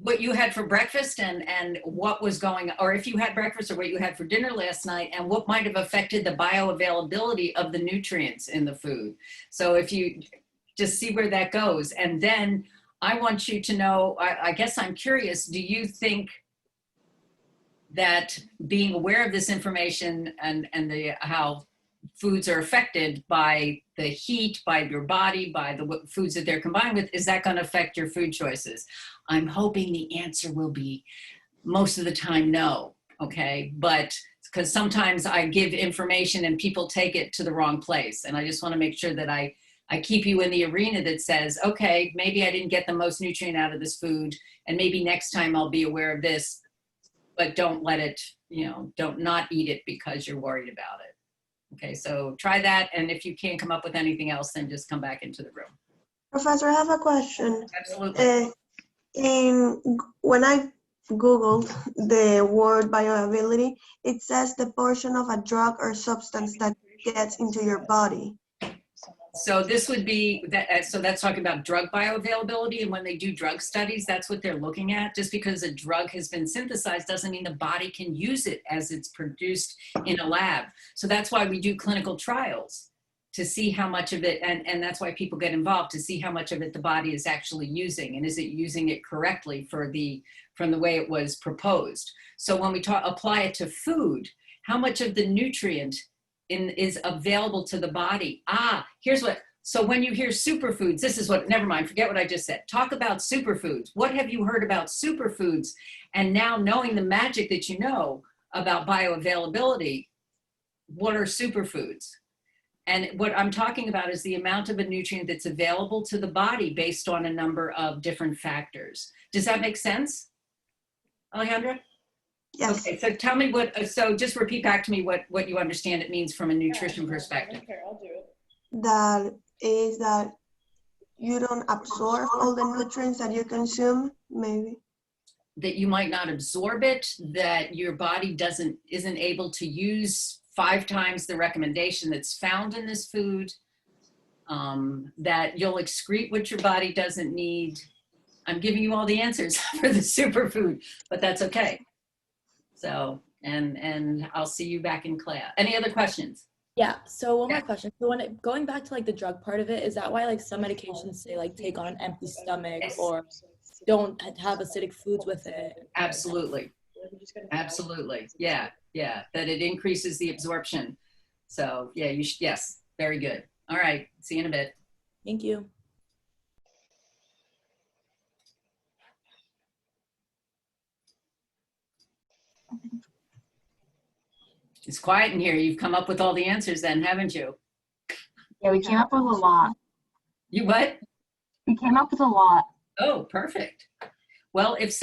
what you had for breakfast and what was going, or if you had breakfast or what you had for dinner last night, and what might have affected the bioavailability of the nutrients in the food. So if you just see where that goes. And then I want you to know, I guess I'm curious, do you think that being aware of this information and how foods are affected by the heat, by your body, by the foods that they're combined with, is that going to affect your food choices? I'm hoping the answer will be most of the time no, okay? But because sometimes I give information and people take it to the wrong place. And I just want to make sure that I keep you in the arena that says, okay, maybe I didn't get the most nutrient out of this food, and maybe next time I'll be aware of this, but don't let it, you know, don't not eat it because you're worried about it. Okay, so try that, and if you can't come up with anything else, then just come back into the room. Professor, I have a question. Absolutely. When I Googled the word bioavailability, it says the portion of a drug or substance that gets into your body. So this would be, so that's talking about drug bioavailability, and when they do drug studies, that's what they're looking at. Just because a drug has been synthesized doesn't mean the body can use it as it's produced in a lab. So that's why we do clinical trials, to see how much of it, and that's why people get involved, to see how much of it the body is actually using, and is it using it correctly from the way it was proposed. So when we apply it to food, how much of the nutrient is available to the body? Here's what, so when you hear superfoods, this is what, never mind, forget what I just said. Talk about superfoods. What have you heard about superfoods? And now knowing the magic that you know about bioavailability, what are superfoods? And what I'm talking about is the amount of a nutrient that's available to the body based on a number of different factors. Does that make sense, Alejandra? Yes. Okay, so tell me so just repeat back to me what you understand it means from a nutrition perspective. Okay, I'll do it. That is that you don't absorb all the nutrients that you consume, maybe. That you might not absorb it, that your body isn't able to use 5 times the recommendation that's found in this food, that you'll excrete what your body doesn't need. I'm giving you all the answers for the superfood, but that's okay. So, and I'll see you back in class. Any other questions? Yeah, so one more question. So going back to like the drug part of it, is that why like some medications say like take on an empty stomach, Yes. or don't have acidic foods with it? Absolutely. Absolutely. Yeah. That it increases the absorption. So yeah, yes, very good. All right, see you in a bit. Thank you. It's quiet in here. You've come up with all the answers then, haven't you? Yeah, we came up with a lot. You what? We came up with a lot. Oh, perfect. Well, if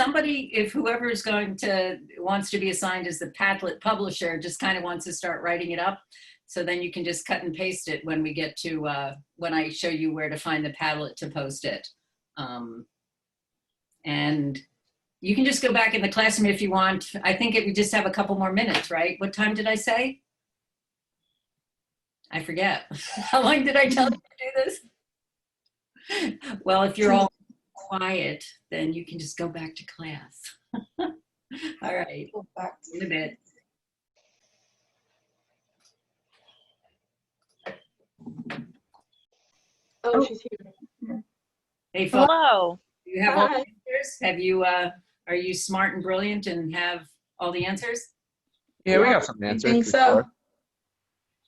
whoever is wants to be assigned as the Padlet publisher just kind of wants to start writing it up, so then you can just cut and paste it when we get to, when I show you where to find the Padlet to post it. And you can just go back in the classroom if you want. I think we just have a couple more minutes, right? What time did I say? I forget. How long did I tell you to do this? Well, if you're all quiet, then you can just go back to class. All right, in a bit. Oh, she's here. Hey, folks, Hello. do you have all the answers? Have you, are you smart and brilliant and have all the answers? Yeah, we Yeah, got some I answers think for so. sure.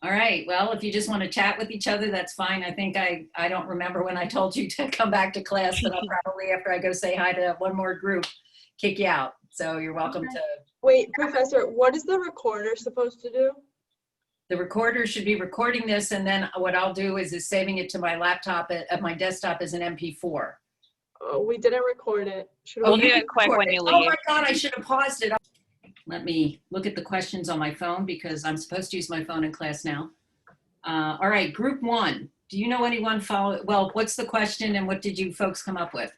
All right. Well, if you just want to chat with each other, that's fine. I think I don't remember when I told you to come back to class, but I'll probably, after I go say hi to one more group, kick you out. So you're welcome to. Wait, Professor, what is the recorder supposed to do? The recorder should be recording this, and then what I'll do is saving it to my laptop at my desktop as an MP4. Oh, we didn't record it. Should We'll we? do you it quick record when it. you Oh leave. my God, I should have paused it. Let me look at the questions on my phone because I'm supposed to use my phone in class now. All right, group one. Do you know anyone follow? Well, what's the question and what did you folks come up with?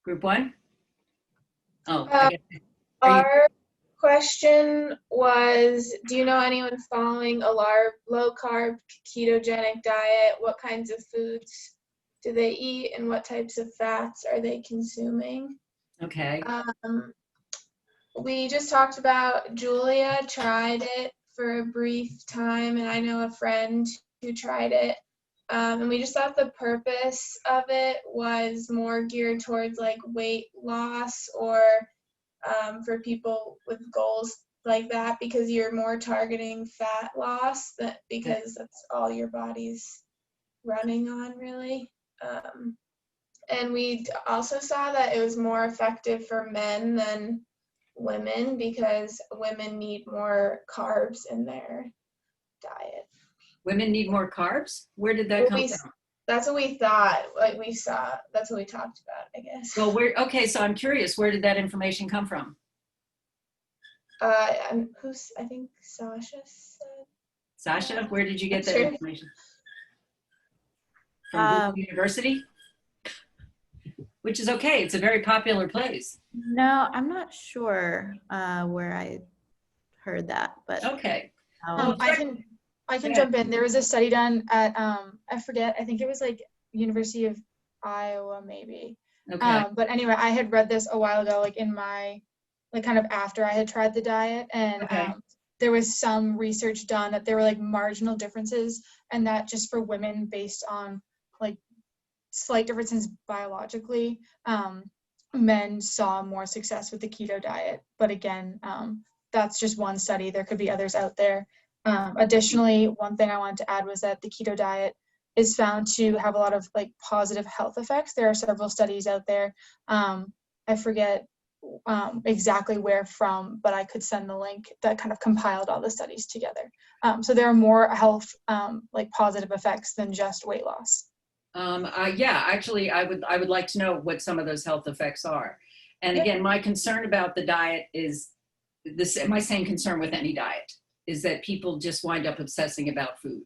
Group one? Oh, I guess, Our question was, do you know anyone following a low carb ketogenic diet? What kinds of foods do they eat and what types of fats are they consuming? okay. We just talked about Julia tried it for a brief time, and I know a friend who tried it. And we just thought the purpose of it was more geared towards like weight loss or for people with goals like that, because you're more targeting fat loss because that's all your body's running on really. And we also saw that it was more effective for men than women because women need more carbs in their diet. Women need more carbs? Where did that come from? That's what we thought, like we saw, that's what we talked about, I guess. Well, okay, so I'm curious, where did that information come from? I think Sasha said. Sasha, where did you get that Sure. information? From Duke University? Which is okay, it's a very popular place. No, I'm not sure where I heard that, but okay. I can jump in. There was a study done at I forget. I think it was like University of Iowa, maybe. Okay. But anyway, I had read this a while ago, like in my kind of after I had tried the diet, and there was some research done that there were like marginal differences, and that just for women based on like slight differences biologically, men saw more success with the keto diet. But again, that's just one study. There could be others out there. Additionally, one thing I wanted to add was that the keto diet is found to have a lot of like positive health effects. There are several studies out there. I forget exactly where from, but I could send the link that kind of compiled all the studies together. So there are more health like positive effects than just weight loss. Yeah, actually, I would like to know what some of those health effects are. And again, my concern about the diet is my same concern with any diet, is that people just wind up obsessing about food.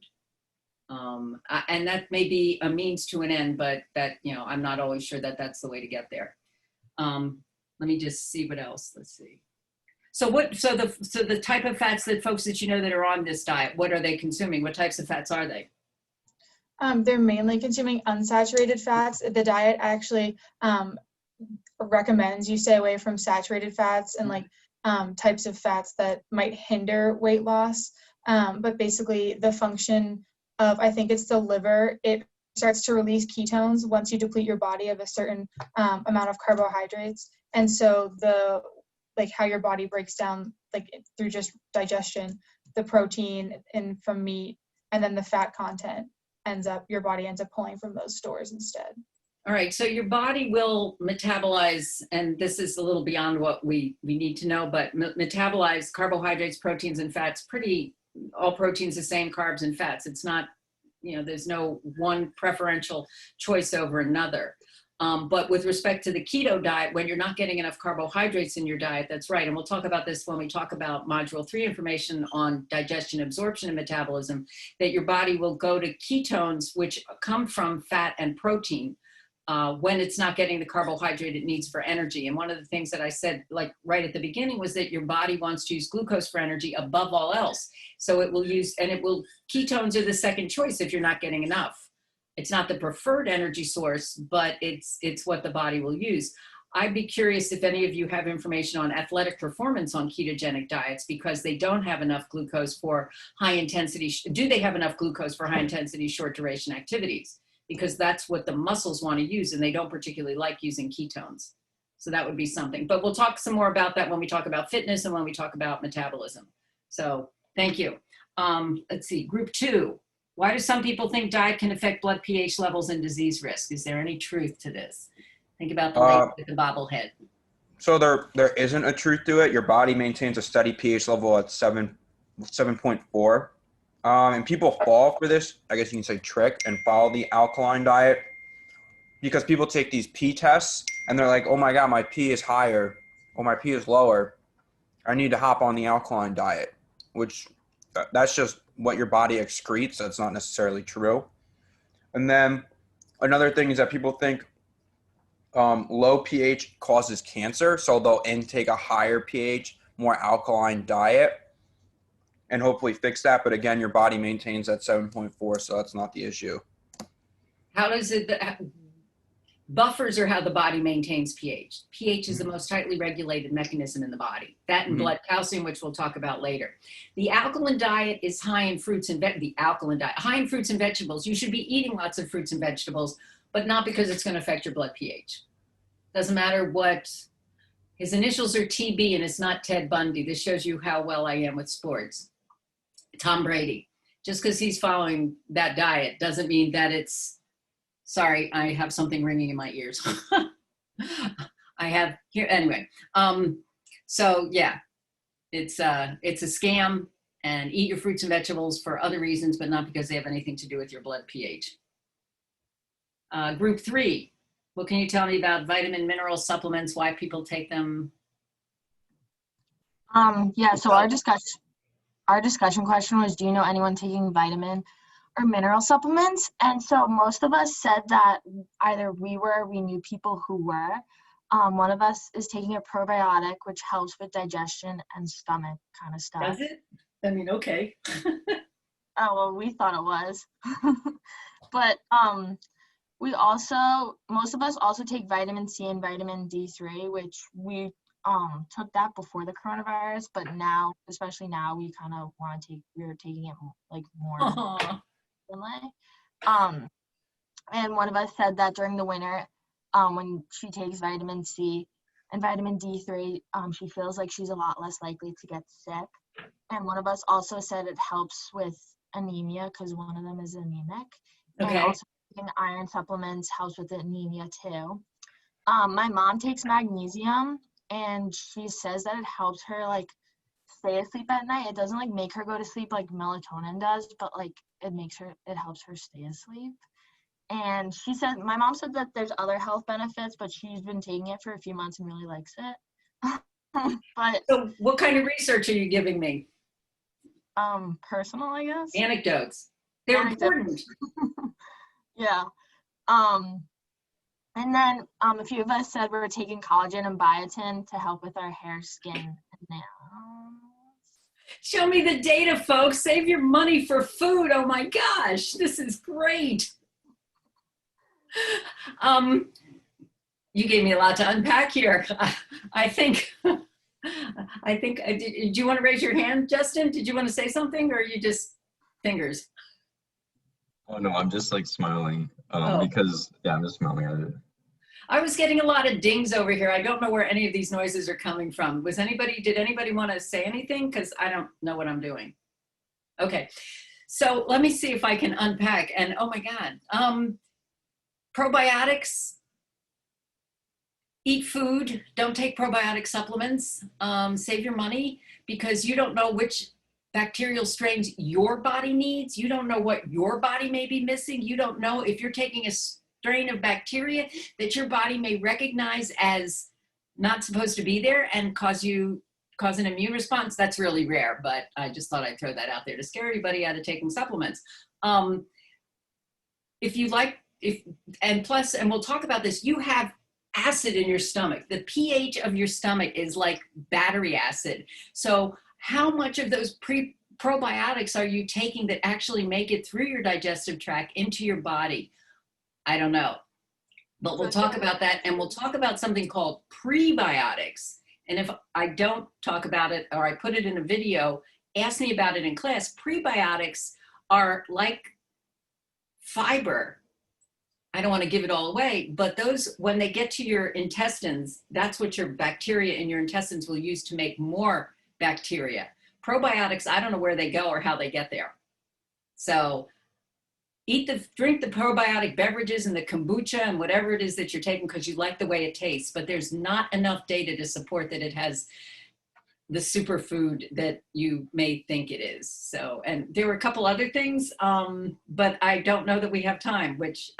And that may be a means to an end, but that, I'm not always sure that that's the way to get there. Let me just see what else. Let's see. So the type of fats that folks that that are on this diet, what are they consuming? What types of fats are they? They're mainly consuming unsaturated fats. The diet actually recommends you stay away from saturated fats and like types of fats that might hinder weight loss. But basically the function of, I think it's the liver, it starts to release ketones once you deplete your body of a certain amount of carbohydrates. And so how your body breaks down, like through just digestion, the protein from meat, and then the fat content your body ends up pulling from those stores instead. All right, so your body will metabolize, and this is a little beyond what we need to know, but metabolize carbohydrates, proteins, and fats, all proteins the same, carbs and fats. It's not, there's no one preferential choice over another. But with respect to the keto diet, when you're not getting enough carbohydrates in your diet, that's right. And we'll talk about this when we talk about Module 3 information on digestion, absorption, and metabolism, that your body will go to ketones, which come from fat and protein, when it's not getting the carbohydrate it needs for energy. And one of the things that I said, like right at the beginning, was that your body wants to use glucose for energy above all else. So ketones are the second choice if you're not getting enough. It's not the preferred energy source, but it's what the body will use. I'd be curious if any of you have information on athletic performance on ketogenic diets, because they don't have enough glucose for high intensity. Do they have enough glucose for high intensity, short duration activities? Because that's what the muscles want to use, and they don't particularly like using ketones. So that would be something. But we'll talk some more about that when we talk about fitness and when we talk about metabolism. So thank you. Let's see, group 2. Why do some people think diet can affect blood pH levels and disease risk? Is there any truth to this? Think about the lady with the bobblehead. So there isn't a truth to it. Your body maintains a steady pH level at 7.4. And people fall for this, I guess you can say, trick and follow the alkaline diet because people take these pee tests and they're like, oh my God, my pee is higher or my pee is lower. I need to hop on the alkaline diet, which that's just what your body excretes. That's not necessarily true. And then another thing is that people think low pH causes cancer. So they'll intake a higher pH, more alkaline diet and hopefully fix that. But again, your body maintains that 7.4. So that's not the issue. How does it, buffers are how the body maintains pH. pH is the most tightly regulated mechanism in the body. That and blood calcium, which we'll talk about later. The alkaline diet is high in fruits and high in fruits and vegetables. You should be eating lots of fruits and vegetables, but not because it's going to affect your blood pH. Doesn't matter what, his initials are TB and it's not Ted Bundy. This shows you how well I am with sports. Tom Brady. Just because he's following that diet doesn't mean that it's, sorry, I have something ringing in my ears. I have here, anyway. So yeah, it's a scam, and eat your fruits and vegetables for other reasons, but not because they have anything to do with your blood pH. Group 3, what can you tell me about vitamin mineral supplements, why people take them? Yeah, so our discussion question was, do you know anyone taking vitamin or mineral supplements? And so most of us said that either we were or we knew people who were. One of us is taking a probiotic, which helps with digestion and stomach kind of stuff. Does it? I mean, okay. Oh, well, we thought it was. But most of us also take vitamin C and vitamin D3, which we took that before the coronavirus, but now, especially now, we kind of want to we're taking it like more. And one of us said that during the winter, when she takes vitamin C and vitamin D3, she feels like she's a lot less likely to get sick. And one of us also said it helps with anemia because one of them is anemic. Okay. And also taking iron supplements helps with anemia too. My mom takes magnesium, and she says that it helps her like stay asleep at night. It doesn't like make her go to sleep like melatonin does, but like it helps her stay asleep. And she said, my mom said that there's other health benefits, but she's been taking it for a few months and really likes it. But so what kind of research are you giving me? Personal, I guess. Anecdotes. They're important. Yeah. And then a few of us said we were taking collagen and biotin to help with our hair, skin, and nails. Show me the data, folks. Save your money for food. Oh my gosh, this is great. You gave me a lot to unpack here. I think, do you want to raise your hand, Justin? Did you want to say something, or are you just fingers? Oh no, I'm just like smiling because yeah, I'm just smiling at it. I was getting a lot of dings over here. I don't know where any of these noises are coming from. Did anybody want to say anything? Because I don't know what I'm doing. Okay, so let me see if I can unpack. And oh my God, probiotics, eat food, don't take probiotic supplements, save your money because you don't know which bacterial strains your body needs. You don't know what your body may be missing. You don't know if you're taking a strain of bacteria that your body may recognize as not supposed to be there and cause an immune response. That's really rare, but I just thought I'd throw that out there to scare everybody out of taking supplements. If you like, and we'll talk about this, you have acid in your stomach. The pH of your stomach is like battery acid. So how much of those probiotics are you taking that actually make it through your digestive tract into your body? I don't know, but we'll talk about that, and we'll talk about something called prebiotics. And if I don't talk about it or I put it in a video, ask me about it in class. Prebiotics are like fiber I don't want to give it all away, but those, when they get to your intestines, that's what your bacteria in your intestines will use to make more bacteria. Probiotics, I don't know where they go or how they get there. So drink the probiotic beverages and the kombucha and whatever it is that you're taking because you like the way it tastes, but there's not enough data to support that it has the superfood that you may think it is. So, and there were a couple other things, but I don't know that we have time, which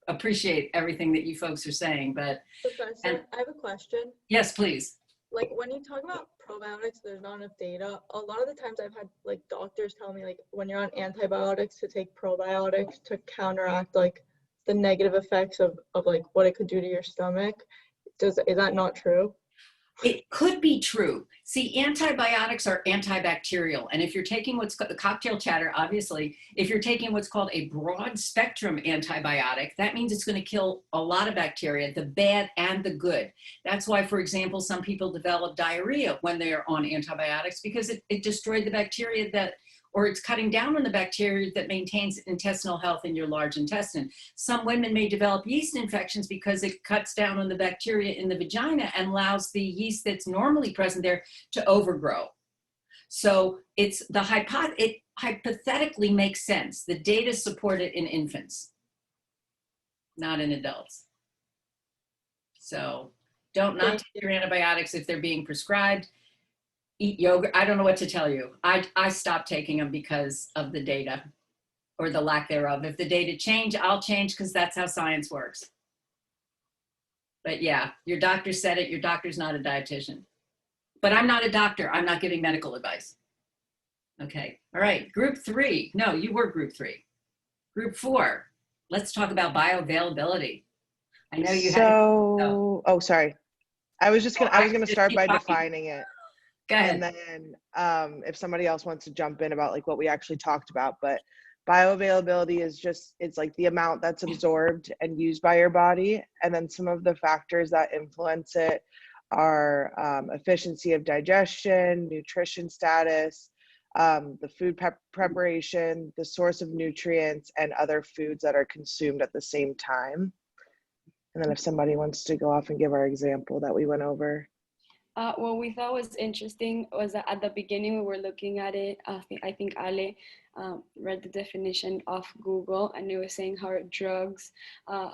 appreciate everything that you folks are saying, but. Professor, I have a question. Yes, please. Like when you talk about probiotics, there's not enough data. A lot of the times I've had like doctors tell me like when you're on antibiotics to take probiotics to counteract like the negative effects of like what it could do to your stomach. Is that not true? It could be true. See, antibiotics are antibacterial. And if you're taking what's called the cocktail chatter, obviously, if you're taking what's called a broad spectrum antibiotic, that means it's going to kill a lot of bacteria, the bad and the good. That's why, for example, some people develop diarrhea when they're on antibiotics because it destroyed the bacteria or it's cutting down on the bacteria that maintains intestinal health in your large intestine. Some women may develop yeast infections because it cuts down on the bacteria in the vagina and allows the yeast that's normally present there to overgrow. So it hypothetically makes sense. The data support it in infants, not in adults. So don't not take your antibiotics if they're being prescribed. Eat yogurt. I don't know what to tell you. I stopped taking them because of the data or the lack thereof. If the data change, I'll change because that's how science works. But yeah, your doctor said it. Your doctor's not a dietitian. But I'm not a doctor. I'm not giving medical advice. Okay. All right. Group 3. No, you were group 3. Group 4. Let's talk about bioavailability. I know you Oh, sorry. I was gonna start by defining it. Go ahead. And then if somebody else wants to jump in about like what we actually talked about, but bioavailability is it's like the amount that's absorbed and used by your body. And then some of the factors that influence it are efficiency of digestion, nutrition status, the food preparation, the source of nutrients, and other foods that are consumed at the same time. And then if somebody wants to go off and give our example that we went over. What we thought was interesting was that at the beginning we were looking at it. I think Ale read the definition off Google, and it was saying how drugs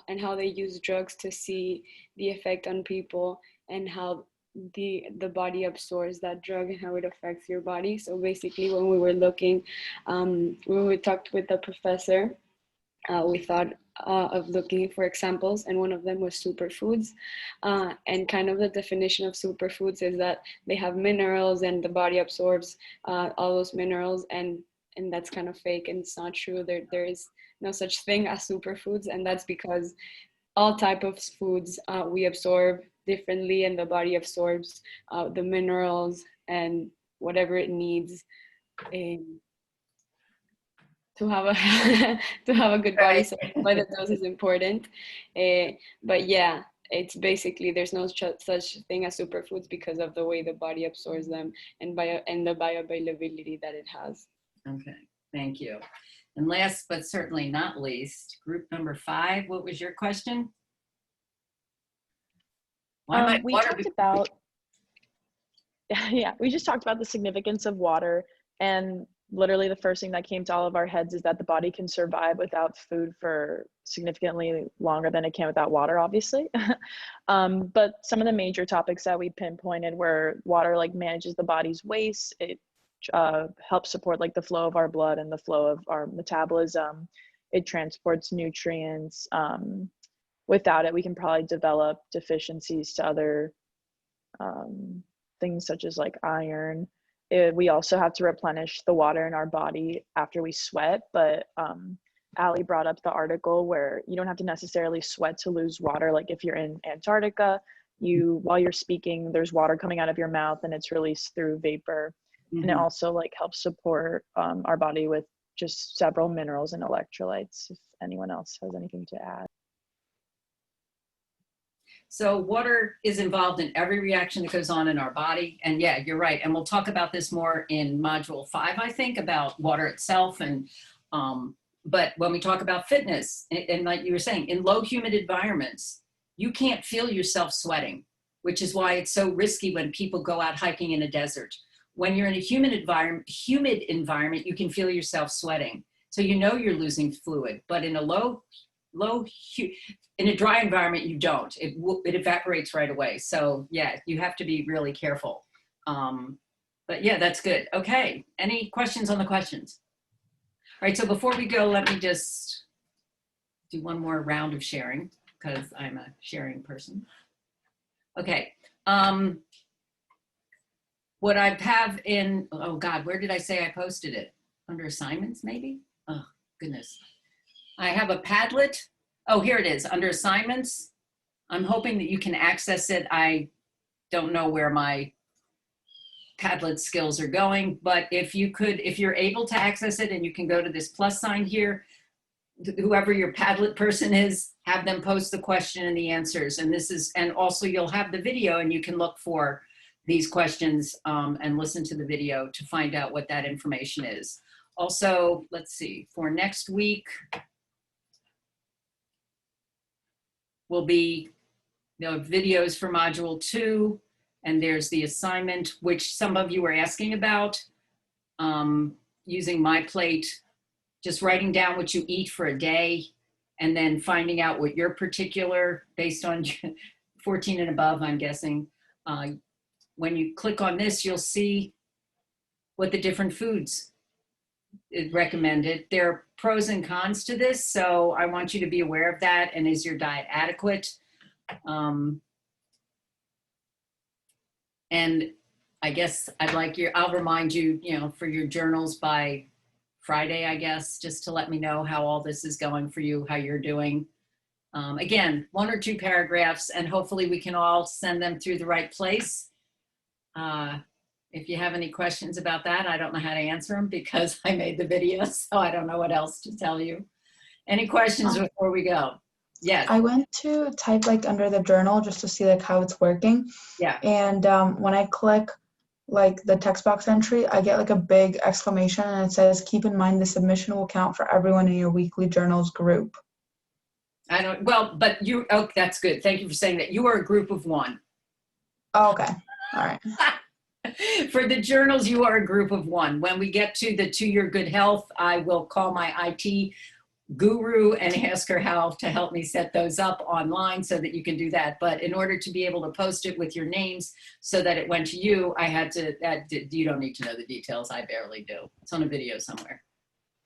and how they use drugs to see the effect on people and how the body absorbs that drug and how it affects your body. So basically, when we were looking, when we talked with the professor, we thought of looking for examples, and one of them was superfoods. And kind of the definition of superfoods is that they have minerals and the body absorbs all those minerals, and that's kind of fake and it's not true. There is no such thing as superfoods, and that's because all type of foods we absorb differently, and the body absorbs the minerals and whatever it needs to have a good body. So that's why the dose is important. But yeah, it's basically there's no such thing as superfoods because of the way the body absorbs them and the bioavailability that it has. Okay, thank you. And last but certainly not least, group number 5. What was your question? We talked about we just talked about the significance of water, and literally the first thing that came to all of our heads is that the body can survive without food for significantly longer than it can without water, obviously. But some of the major topics that we pinpointed were water like manages the body's waste. It helps support like the flow of our blood and the flow of our metabolism. It transports nutrients. Without it, we can probably develop deficiencies to other things such as like iron. We also have to replenish the water in our body after we sweat, but Ali brought up the article where you don't have to necessarily sweat to lose water. Like if you're in Antarctica, while you're speaking, there's water coming out of your mouth and it's released through vapor. Mm-hmm. And it also like helps support our body with just several minerals and electrolytes, if anyone else has anything to add. So water is involved in every reaction that goes on in our body. And yeah, you're right. And we'll talk about this more in module 5, I think, about water itself and but when we talk about fitness, and like you were saying, in low humid environments, you can't feel yourself sweating, which is why it's so risky when people go out hiking in a desert. When you're in a humid environment, you can feel yourself sweating. So you know you're losing fluid, but in a in a dry environment, you don't. It evaporates right away. So yeah, you have to be really careful. But yeah, that's good. Okay, any questions on the questions? All right, so before we go, let me just do one more round of sharing because I'm a sharing person. Okay. What I have in, oh God, where did I say I posted it? Under assignments, maybe? Oh, goodness. I have a Padlet. Oh, here it is, under assignments. I'm hoping that you can access it. I don't know where my Padlet skills are going, but if you're able to access it and you can go to this plus sign here, whoever your Padlet person is, have them post the question and the answers. And also you'll have the video and you can look for these questions and listen to the video to find out what that information is. Also, let's see, for next week will be the videos for module 2, and there's the assignment, which some of you were asking about, using My Plate, just writing down what you eat for a day, and then finding out what your particular, based on 14 and above, I'm guessing. When you click on this, you'll see what the different foods is recommended. There are pros and cons to this, so I want you to be aware of that. And is your diet adequate? And I guess I'll remind you, for your journals by Friday, I guess, just to let me know how all this is going for you, how you're doing. Again, 1 or 2 paragraphs, and hopefully we can all send them through the right place. If you have any questions about that, I don't know how to answer them because I made the video, so I don't know what else to tell you. Any questions before we go? Yes. I went to type under the journal just to see how it's working. Yeah. And when I click the text box entry, I get a big exclamation and it says, keep in mind the submission will count for everyone in your weekly journals group. But that's good. Thank you for saying that. You are a group of 1. Oh, okay. All right. For the journals, you are a group of 1. When we get to the To Your Good Health, I will call my IT guru and ask her how to help me set those up online so that you can do that. But in order to be able to post it with your names so that it went to you, I had to, you don't need to know the details. I barely do. It's on a video somewhere.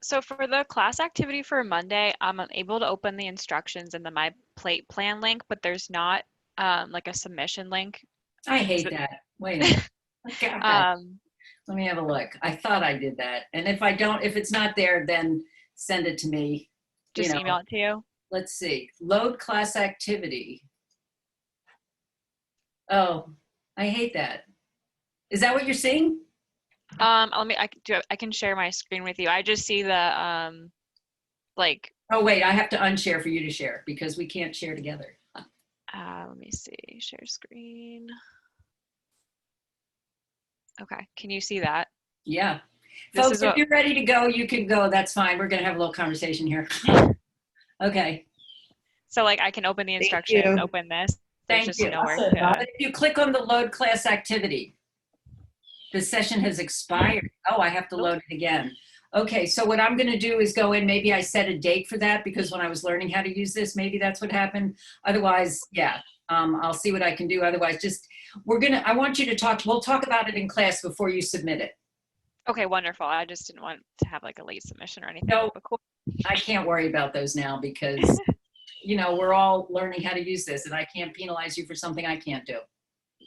So for the class activity for Monday, I'm able to open the instructions in the My Plate plan link, but there's not a submission link. I hate that. Wait a minute. Let me have a look. I thought I did that. And if it's not there, then send it to me. Just email it to you. Let's see. Load class activity. Oh, I hate that. Is that what you're seeing? I can share my screen with you. I just see the Oh wait, I have to unshare for you to share because we can't share together. Let me see. Share screen. Okay, can you see that? Yeah. Folks, if you're ready to go, you can go. That's fine. We're going to have a little conversation here. Okay. So I can open the instructions, open this. Thank you. But if you click on the load class activity, the session has expired. Oh, I have to load it again. Okay, so what I'm going to do is go in. Maybe I set a date for that because when I was learning how to use this, maybe that's what happened. Otherwise, yeah, I'll see what I can do. Otherwise, I want you to talk. We'll talk about it in class before you submit it. Okay, wonderful. I just didn't want to have a late submission or anything. No, but cool. I can't worry about those now because, we're all learning how to use this and I can't penalize you for something I can't do.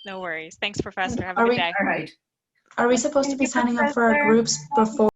No worries. Thanks, Professor. Have a good day. All right. Are we supposed to be signing up for our groups before